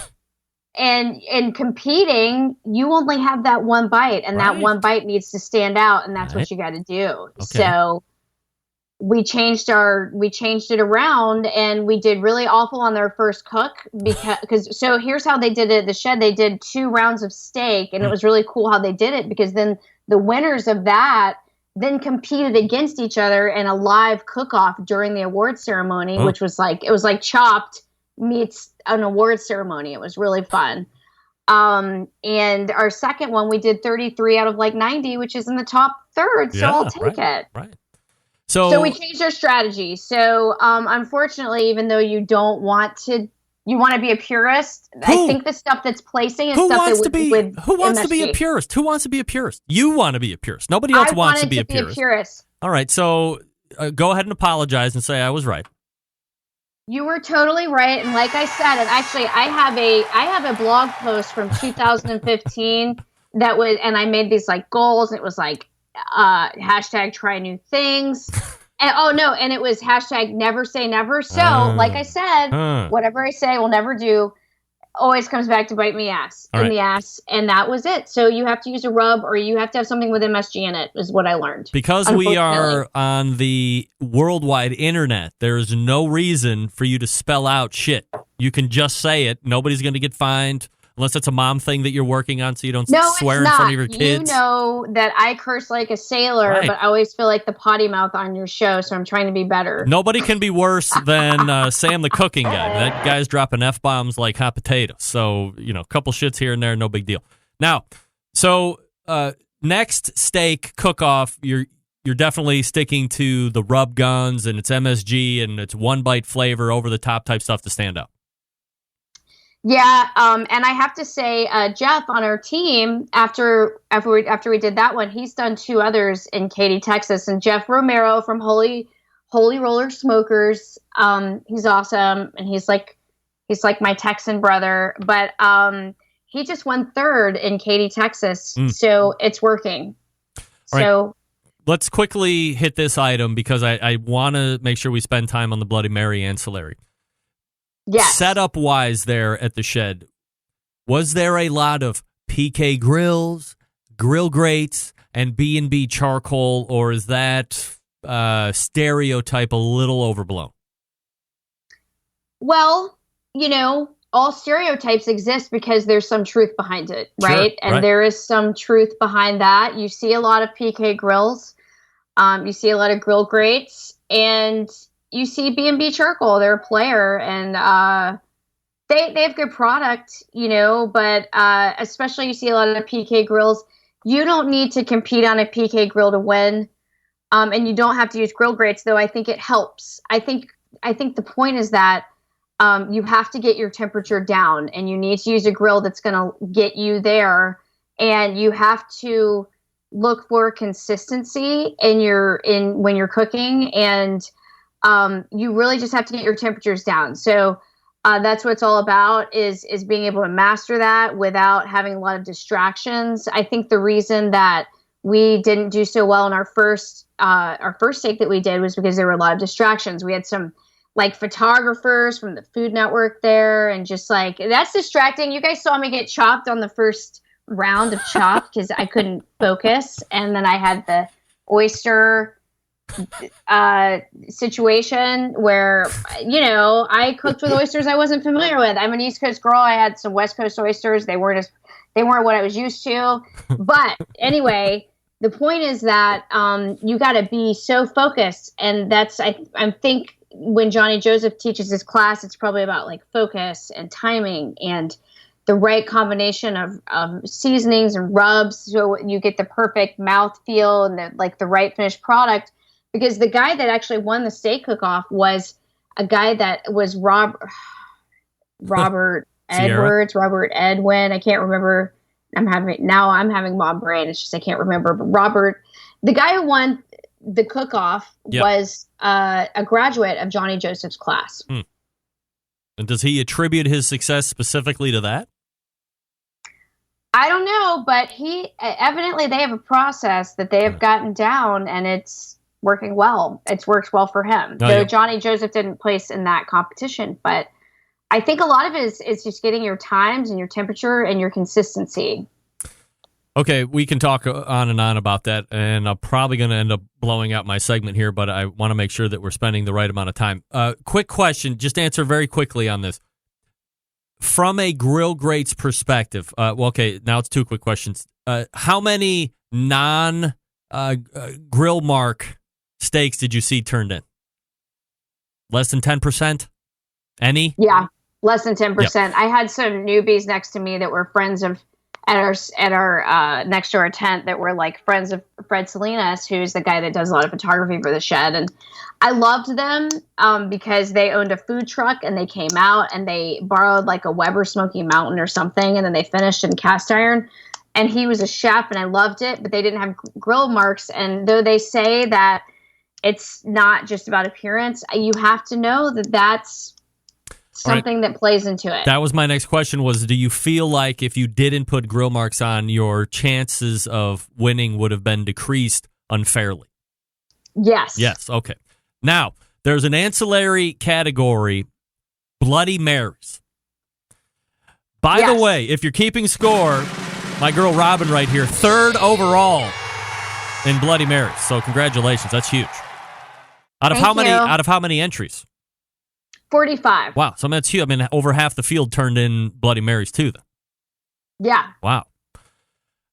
and competing, you only have that one bite, and that one bite needs to stand out, and that's what you got to do. Okay. So we changed it around, and we did really awful on their first cook, because so here's how they did it at the Shed. They did 2 rounds of steak, and it was really cool how they did it, because then the winners of that then competed against each other in a live cook-off during the award ceremony, which was like, it was like Chopped meets an award ceremony. It was really fun. And our second one, we did 33 out of like 90, which is in the top third. So I'll take it. Right. So we changed our strategy. So unfortunately, even though you don't want to, you want to be a purist. I think the stuff that's placing is stuff that would Who wants to be a purist? Who wants to be a purist? You want to be a purist. Nobody else wants to be a purist. All right. So go ahead and apologize and say I was right. You were totally right, and like I said, and actually, I have a blog post from 2015 that was, and I made these like goals. And it was like hashtag try new things, and it was hashtag never say never. So, like I said, whatever I say, I will never do. Always comes back to bite me the ass, and that was it. So you have to use a rub, or you have to have something with MSG in it, is what I learned. Because we are on the worldwide internet, there's no reason for you to spell out shit. You can just say it. Nobody's going to get fined. Unless it's a mom thing that you're working on so you don't swear in front of your kids. You know that I curse like a sailor, but I always feel like the potty mouth on your show, so I'm trying to be better. Nobody can be worse than Sam the cooking guy. That guy's dropping F-bombs like hot potatoes. So, a couple shits here and there, no big deal. Now, next steak cook-off, you're definitely sticking to the rub guns, and it's MSG, and it's one-bite flavor, over-the-top type stuff to stand out. Yeah, and I have to say, Jeff on our team, after we did that one, he's done 2 others in Katy, Texas, and Jeff Romero from Holy Roller Smokers, he's awesome, and he's like my Texan brother, but he just won 3rd in Katy, Texas, so it's working. All right. Let's quickly hit this item because I want to make sure we spend time on the Bloody Mary ancillary. Yes. Setup-wise there at the shed, was there a lot of PK grills, grill grates, and B&B charcoal, or is that stereotype a little overblown? Well, all stereotypes exist because there's some truth behind it, right? Sure, and there is some truth behind that. You see a lot of PK grills. You see a lot of grill grates, and you see B&B charcoal. They're a player, and they have good product, but especially you see a lot of PK grills. You don't need to compete on a PK grill to win, and you don't have to use grill grates, though I think it helps. I think the point is that you have to get your temperature down, and you need to use a grill that's going to get you there, and you have to look for consistency when you're cooking, and you really just have to get your temperatures down. So that's what it's all about is being able to master that without having a lot of distractions. I think the reason that we didn't do so well in our first steak that we did was because there were a lot of distractions. We had some like photographers from the Food Network there, and just like, that's distracting. You guys saw me get chopped on the first round of chop because I couldn't focus. And then I had the oyster situation where I cooked with oysters I wasn't familiar with. I'm an East Coast girl. I had some West Coast oysters. They weren't what I was used to. But anyway, the point is that you got to be so focused, and that's I think when Johnny Joseph teaches his class, it's probably about like focus and timing and the right combination of seasonings and rubs, so you get the perfect mouthfeel and the right finished product. Because the guy that actually won the steak cook-off was a guy that was Robert Edwards, Robert Edwin. I can't remember. I'm having mom brain. It's just I can't remember. But Robert, the guy who won the cook-off, was a graduate of Johnny Joseph's class. And does he attribute his success specifically to that? I don't know, but evidently they have a process that they have gotten down, and it's working well. It's worked well for him. Though Johnny Joseph didn't place in that competition, but I think a lot of it is just getting your times and your temperature and your consistency. Okay, we can talk on and on about that, and I'm probably going to end up blowing out my segment here, but I want to make sure that we're spending the right amount of time. Quick question, just answer very quickly on this. From a grill grates perspective, okay, now it's 2 quick questions. How many non-grill mark steaks did you see turned in? Less than 10%? Any? Yeah. Less than 10%. I had some newbies next to me that were friends of at our next to our tent that were like friends of Fred Salinas, who's the guy that does a lot of photography for the shed. And I loved them because they owned a food truck and they came out and they borrowed like a Weber Smoky Mountain or something. And then they finished in cast iron. And he was a chef and I loved it, but they didn't have grill marks. And though they say that it's not just about appearance, you have to know that that's something that plays into it. That was my next question was, do you feel like if you didn't put grill marks on, your chances of winning would have been decreased unfairly? Yes. Yes, okay. Now, there's an ancillary category, Bloody Marys. By the way, if you're keeping score, my girl Robin right here, 3rd overall in Bloody Marys. So congratulations, that's huge. Out of how many entries? 45. Wow, so that's huge. I mean, over half the field turned in Bloody Marys too, then. Yeah. Wow.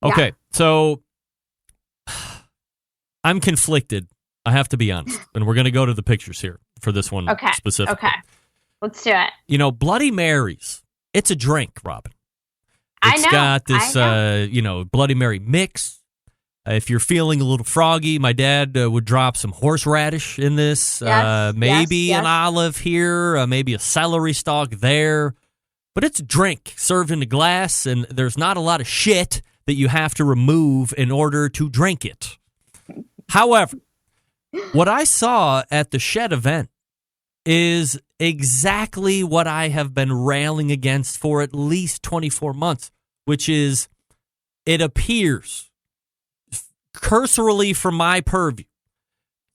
Okay, so I'm conflicted. I have to be honest, and we're going to go to the pictures here for this one specifically. Okay, let's do it. You know, Bloody Marys, it's a drink, Robin. It's got this, Bloody Mary mix. If you're feeling a little froggy, my dad would drop some horseradish in this, maybe an olive here, maybe a celery stalk there. But it's a drink served in a glass, and there's not a lot of shit that you have to remove in order to drink it. However, what I saw at the Shed event is exactly what I have been railing against for at least 24 months, which is it appears cursorily from my purview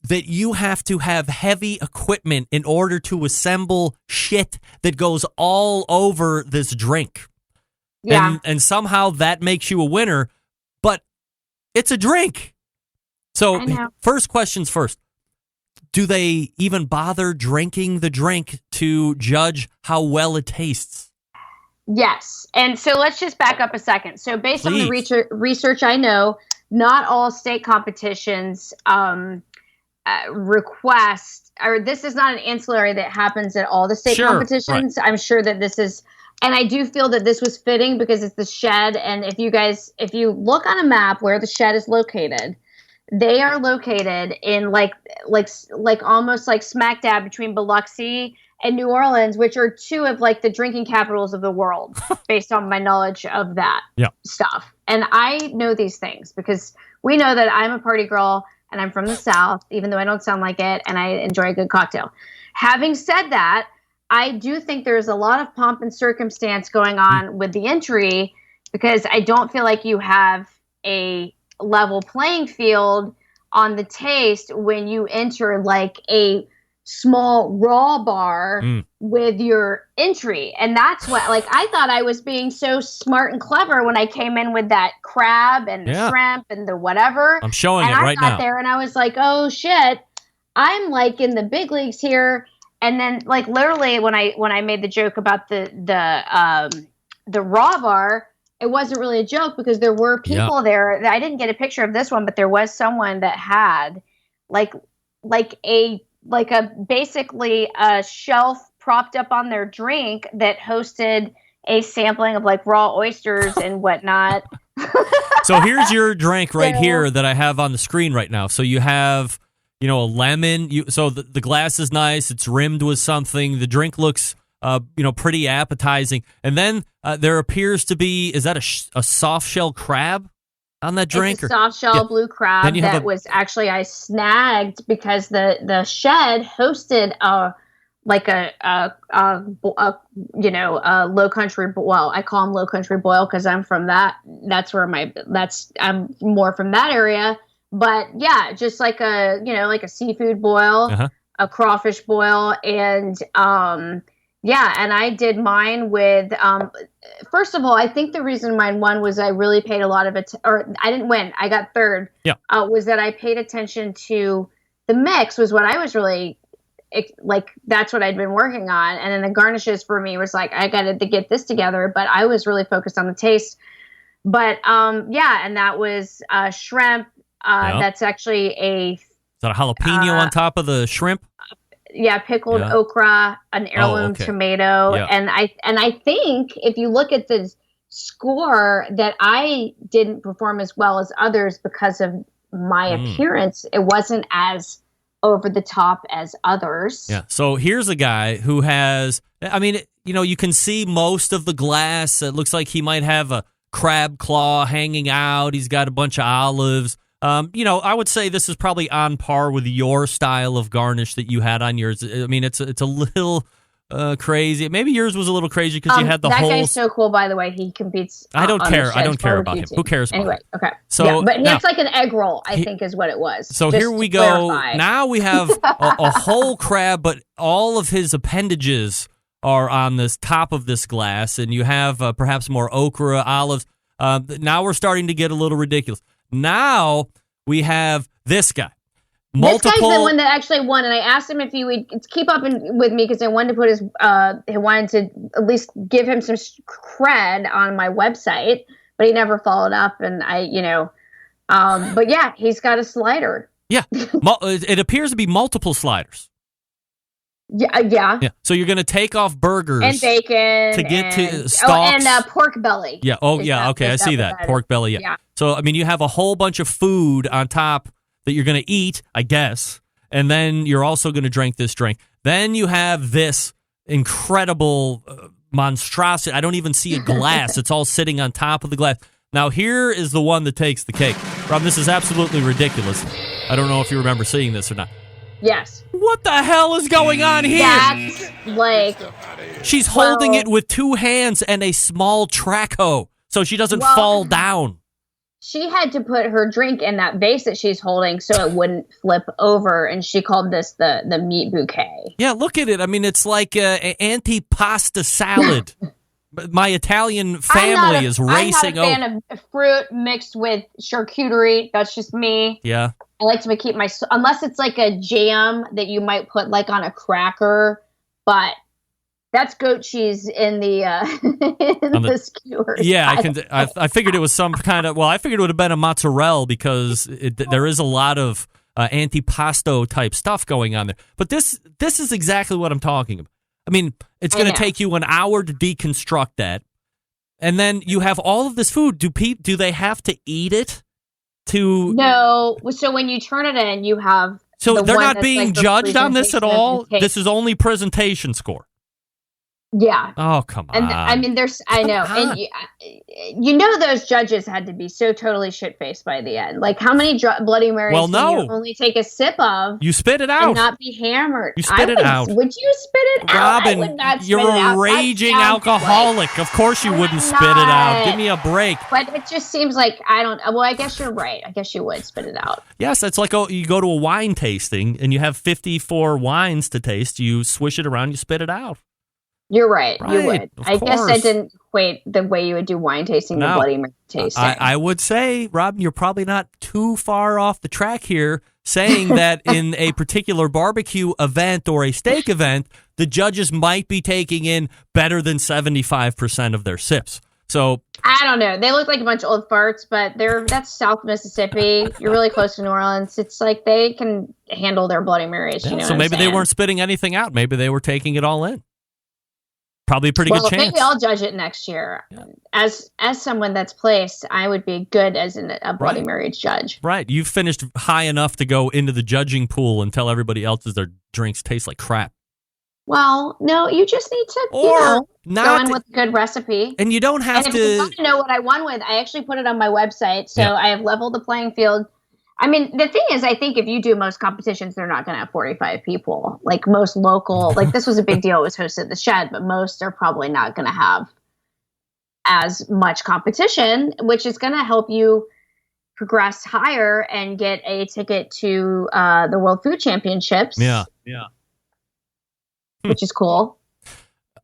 that you have to have heavy equipment in order to assemble shit that goes all over this drink. Yeah. And somehow that makes you a winner, but it's a drink. So first questions first. Do they even bother drinking the drink to judge how well it tastes? Yes. And so let's just back up a second. So based on the research I know, not all state competitions request, or this is not an ancillary that happens at all the state competitions. Right. I'm sure that this is, and I do feel that this was fitting because it's the Shed. And if you look on a map where the Shed is located, they are located in like almost like smack dab between Biloxi and New Orleans, which are two of like the drinking capitals of the world, based on my knowledge of that stuff. And I know these things because we know that I'm a party girl and I'm from the South, even though I don't sound like it, and I enjoy a good cocktail. Having said that, I do think there's a lot of pomp and circumstance going on with the entry because I don't feel like you have a level playing field on the taste when you enter like a small raw bar with your entry. And that's what, like, I thought I was being so smart and clever when I came in with that crab and the shrimp and the whatever. I'm showing it right now. And I got there and I was like, oh shit, I'm like in the big leagues here. And then like literally when I made the joke about the raw bar, it wasn't really a joke because there were people there. I didn't get a picture of this one, but there was someone that had basically a shelf propped up on their drink that hosted a sampling of like raw oysters and whatnot. So here's your drink right here that I have on the screen right now. So you have, a lemon. So the glass is nice. It's rimmed with something. The drink looks pretty appetizing. And then there appears to be, is that a soft shell crab on that drink? It's a soft shell blue crab that was actually I snagged because the Shed hosted a low country. Well, I call them low country boil because I'm from that. I'm more from that area. But yeah, just like a seafood boil, a crawfish boil, and and I did mine with, first of all, I think the reason mine won was I really paid a lot of it, or I didn't win, I got third, was that I paid attention to the mix was what I was really, that's what I'd been working on. And then the garnishes for me was like, I got to get this together, but I was really focused on the taste. But, and that was shrimp. That's actually is that a jalapeno on top of the shrimp? pickled okra, an heirloom tomato, and I think if you look at the score that I didn't perform as well as others because of my appearance, it wasn't as over the top as others. Yeah. So here's a guy who has, I mean, you can see most of the glass. It looks like he might have a crab claw hanging out. He's got a bunch of olives. I would say this is probably on par with your style of garnish that you had on yours. I mean, it's a little crazy. Maybe yours was a little crazy because you had the whole. That guy's so cool, by the way. He competes. I don't care. I don't care about him. Who cares about him? Anyway, okay. So, but it's like an egg roll, I think, is what it was. So here we go. Now we have a whole crab, but all of his appendages are on this top of this glass, and you have perhaps more okra, olives. Now we're starting to get a little ridiculous. Now we have this guy. This guy's the one that actually won, and I asked him if he would keep up with me because I wanted to put he wanted to at least give him some cred on my website, but he never followed up, and but yeah, he's got a slider. Yeah, it appears to be multiple sliders. Yeah. So you're going to take off burgers and bacon to get to stalks. and pork belly. Yeah. Oh, yeah. Okay, I see that pork belly. Yeah. So I mean, you have a whole bunch of food on top that you're going to eat, I guess, and then you're also going to drink this drink. Then you have this incredible monstrosity. I don't even see a glass. It's all sitting on top of the glass. Now here is the one that takes the cake. Rob, this is absolutely ridiculous. I don't know if you remember seeing this or not. Yes. What the hell is going on here? That's like... She's holding it with two hands and a small track hoe so she doesn't fall down. She had to put her drink in that vase that she's holding so it wouldn't flip over, and she called this the meat bouquet. Yeah, look at it. I mean, it's like an antipasta salad. My Italian family is racing over. I'm not a fan of fruit mixed with charcuterie. That's just me. Yeah. I like to keep unless it's like a jam that you might put like on a cracker, but that's goat cheese in the the skewers. Yeah, I figured it was some kind of. Well, I figured it would have been a mozzarella because there is a lot of antipasto type stuff going on there. But this is exactly what I'm talking about. I mean, it's going to take you an hour to deconstruct that, and then you have all of this food. Do they have to eat it? No. So when you turn it in, you have. So they're not being judged on this at all. This is only presentation score. Yeah. Oh, come on. And I mean, I know. And those judges had to be so totally shit-faced by the end. Like, how many Bloody Marys can you only take a sip of? You spit it out. And not be hammered. You spit it out. Would you spit it out? Robin, I would not spit you're it out. a raging alcoholic. Of course you wouldn't spit it out. Give me a break. But it just seems like, I guess you're right. I guess you would spit it out. Yes, it's like you go to a wine tasting and you have 54 wines to taste. You swish it around, you spit it out. You're right. You would. I guess I didn't equate the way you would do wine tasting to Bloody Mary tasting. I would say, Rob, you're probably not too far off the track here saying that in a particular barbecue event or a steak event, the judges might be taking in better than 75% of their sips. So I don't know. They look like a bunch of old farts, but that's South Mississippi. You're really close to New Orleans. It's like they can handle their Bloody Marys. Yeah, so maybe they weren't spitting anything out. Maybe they were taking it all in. Probably a pretty good chance. Maybe I'll judge it next year. Yeah. As someone that's placed, I would be good as a Bloody Mary judge. Right. You've finished high enough to go into the judging pool and tell everybody else their drinks taste like crap. Well, no, you just need to go in with a good recipe. And you don't have to. If you want to know what I won with, I actually put it on my website. So I have leveled the playing field. I mean, the thing is, I think if you do most competitions, they're not going to have 45 people. Like most local, like this was a big deal. It was hosted at the Shed, but most are probably not going to have as much competition, which is going to help you progress higher and get a ticket to the World Food Championships. Yeah. Which is cool.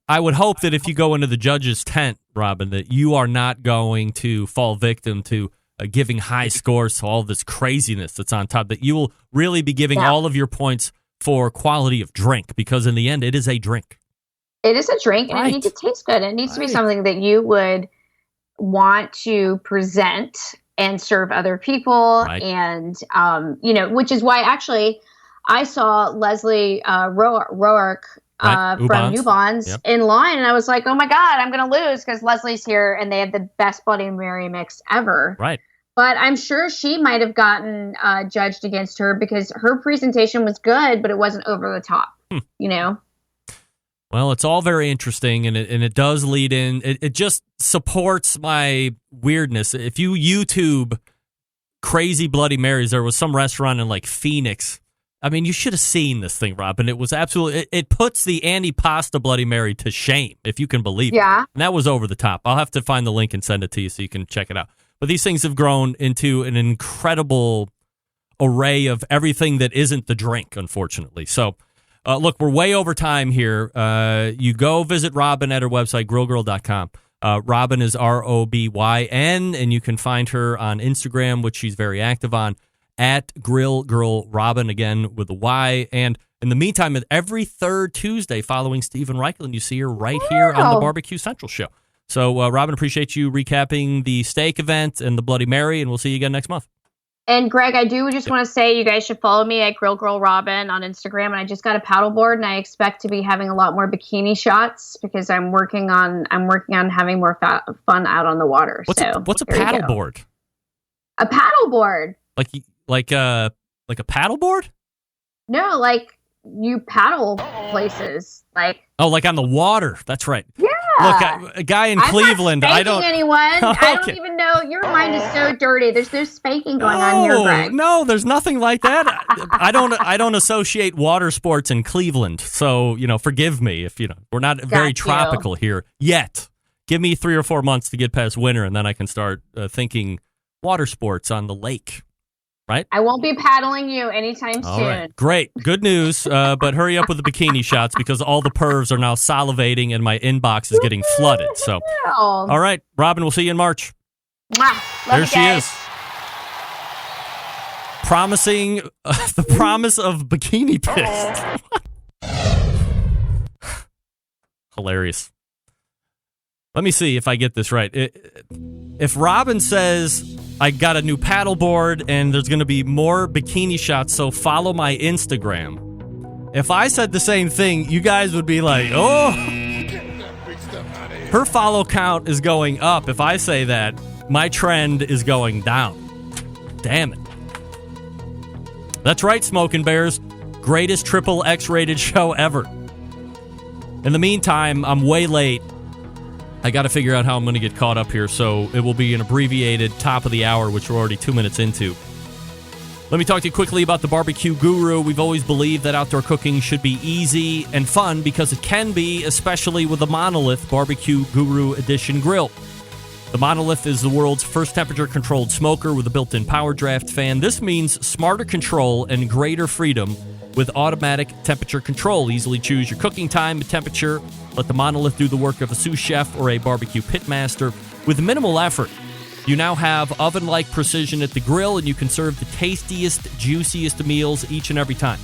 I would hope that if you go into the judges' tent, Robin, that you are not going to fall victim to giving high scores to all this craziness that's on top, that you will really be giving all of your points for quality of drink, because in the end, it is a drink. It is a drink, and it needs to taste good. It needs to be something that you would want to present and serve other people, and, which is why actually I saw Leslie Roark Right. from New Bonds Yep. in line, and I was like, oh my God, I'm going to lose because Leslie's here and they have the best Bloody Mary mix ever. Right. But I'm sure she might have gotten judged against her because her presentation was good, but it wasn't over the top, you know? Well, it's all very interesting, and it does lead in. It just supports my weirdness. If you YouTube crazy Bloody Marys, there was some restaurant in like Phoenix. I mean, you should have seen this thing, Robin. It was absolutely. It puts the antipasta Bloody Mary to shame, if you can believe it. Yeah. And that was over the top. I'll have to find the link and send it to you so you can check it out. But these things have grown into an incredible array of everything that isn't the drink, unfortunately. So, look, we're way over time here. You go visit Robin at her website, grillgirl.com. Robin is ROBYN, and you can find her on Instagram, which she's very active on, at Grill Girl Robin, again with a Y. And in the meantime, every third Tuesday following Steven Raichlen, you see her right here on the Barbecue Central show. So, Robin, appreciate you recapping the steak event and the Bloody Mary, and we'll see you again next month. And Greg, I do just want to say you guys should follow me at Grill Girl Robin on Instagram. And I just got a paddleboard, and I expect to be having a lot more bikini shots because I'm working on having more fun out on the water. What's a paddleboard? A paddleboard. Like a paddleboard? No, like you paddle places. Like on the water. That's right. Yeah. Look, a guy in Cleveland. I'm not I don't. Anyone. I don't even know. Your mind is so dirty. There's no spanking going on here, Greg. No, there's nothing like that. I don't associate water sports in Cleveland. So forgive me if we're not very tropical here yet. Give me 3 or 4 months to get past winter, and then I can start thinking water sports on the lake. Right? I won't be paddling you anytime soon. All right. Great. Good news. But hurry up with the bikini shots because all the pervs are now salivating and my inbox is getting flooded. So, all right, Robin, we'll see you in March. Mwah. There she is. Promising the promise of bikini pics. Hilarious. Let me see if I get this right. If Robin says, I got a new paddleboard and there's going to be more bikini shots, so follow my Instagram. If I said the same thing, you guys would be like, oh. Her follow count is going up. If I say that, my trend is going down. Damn it. That's right, Smoking Bears. Greatest triple X-rated show ever. In the meantime, I'm way late. I got to figure out how I'm going to get caught up here, so it will be an abbreviated top of the hour, which we're already 2 minutes into. Let me talk to you quickly about the Barbecue Guru. We've always believed that outdoor cooking should be easy and fun because it can be, especially with the Monolith Barbecue Guru Edition grill. The Monolith is the world's first temperature-controlled smoker with a built-in power draft fan. This means smarter control and greater freedom with automatic temperature control. Easily choose your cooking time and temperature. Let the Monolith do the work of a sous chef or a barbecue pitmaster. With minimal effort, you now have oven-like precision at the grill, and you can serve the tastiest, juiciest meals each and every time.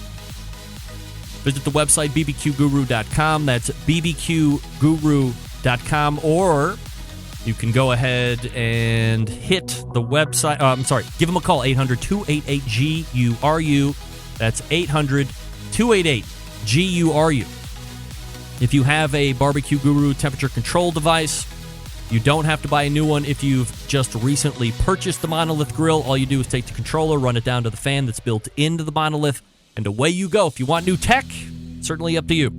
Visit the website, bbqguru.com. That's bbqguru.com. Or you can go ahead and hit the website. Give them a call, 800-288-GURU. That's 800-288-GURU. If you have a Barbecue Guru temperature control device, you don't have to buy a new one. If you've just recently purchased the Monolith grill, all you do is take the controller, run it down to the fan that's built into the Monolith, and away you go. If you want new tech, certainly up to you.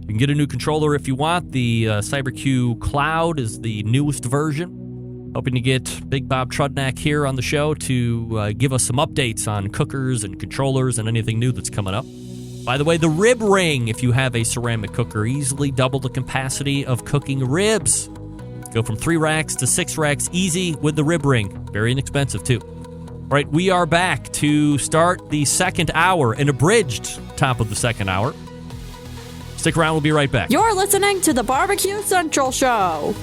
You can get a new controller if you want. The CyberQ Cloud is the newest version. Hoping to get Big Bob Trudnak here on the show to give us some updates on cookers and controllers and anything new that's coming up. By the way, the rib ring, if you have a ceramic cooker, easily double the capacity of cooking ribs. Go from 3 racks to 6 racks easy with the rib ring. Very inexpensive, too. All right, we are back to start the second hour, an abridged top of the second hour. Stick around, we'll be right back. You're listening to the Barbecue Central Show.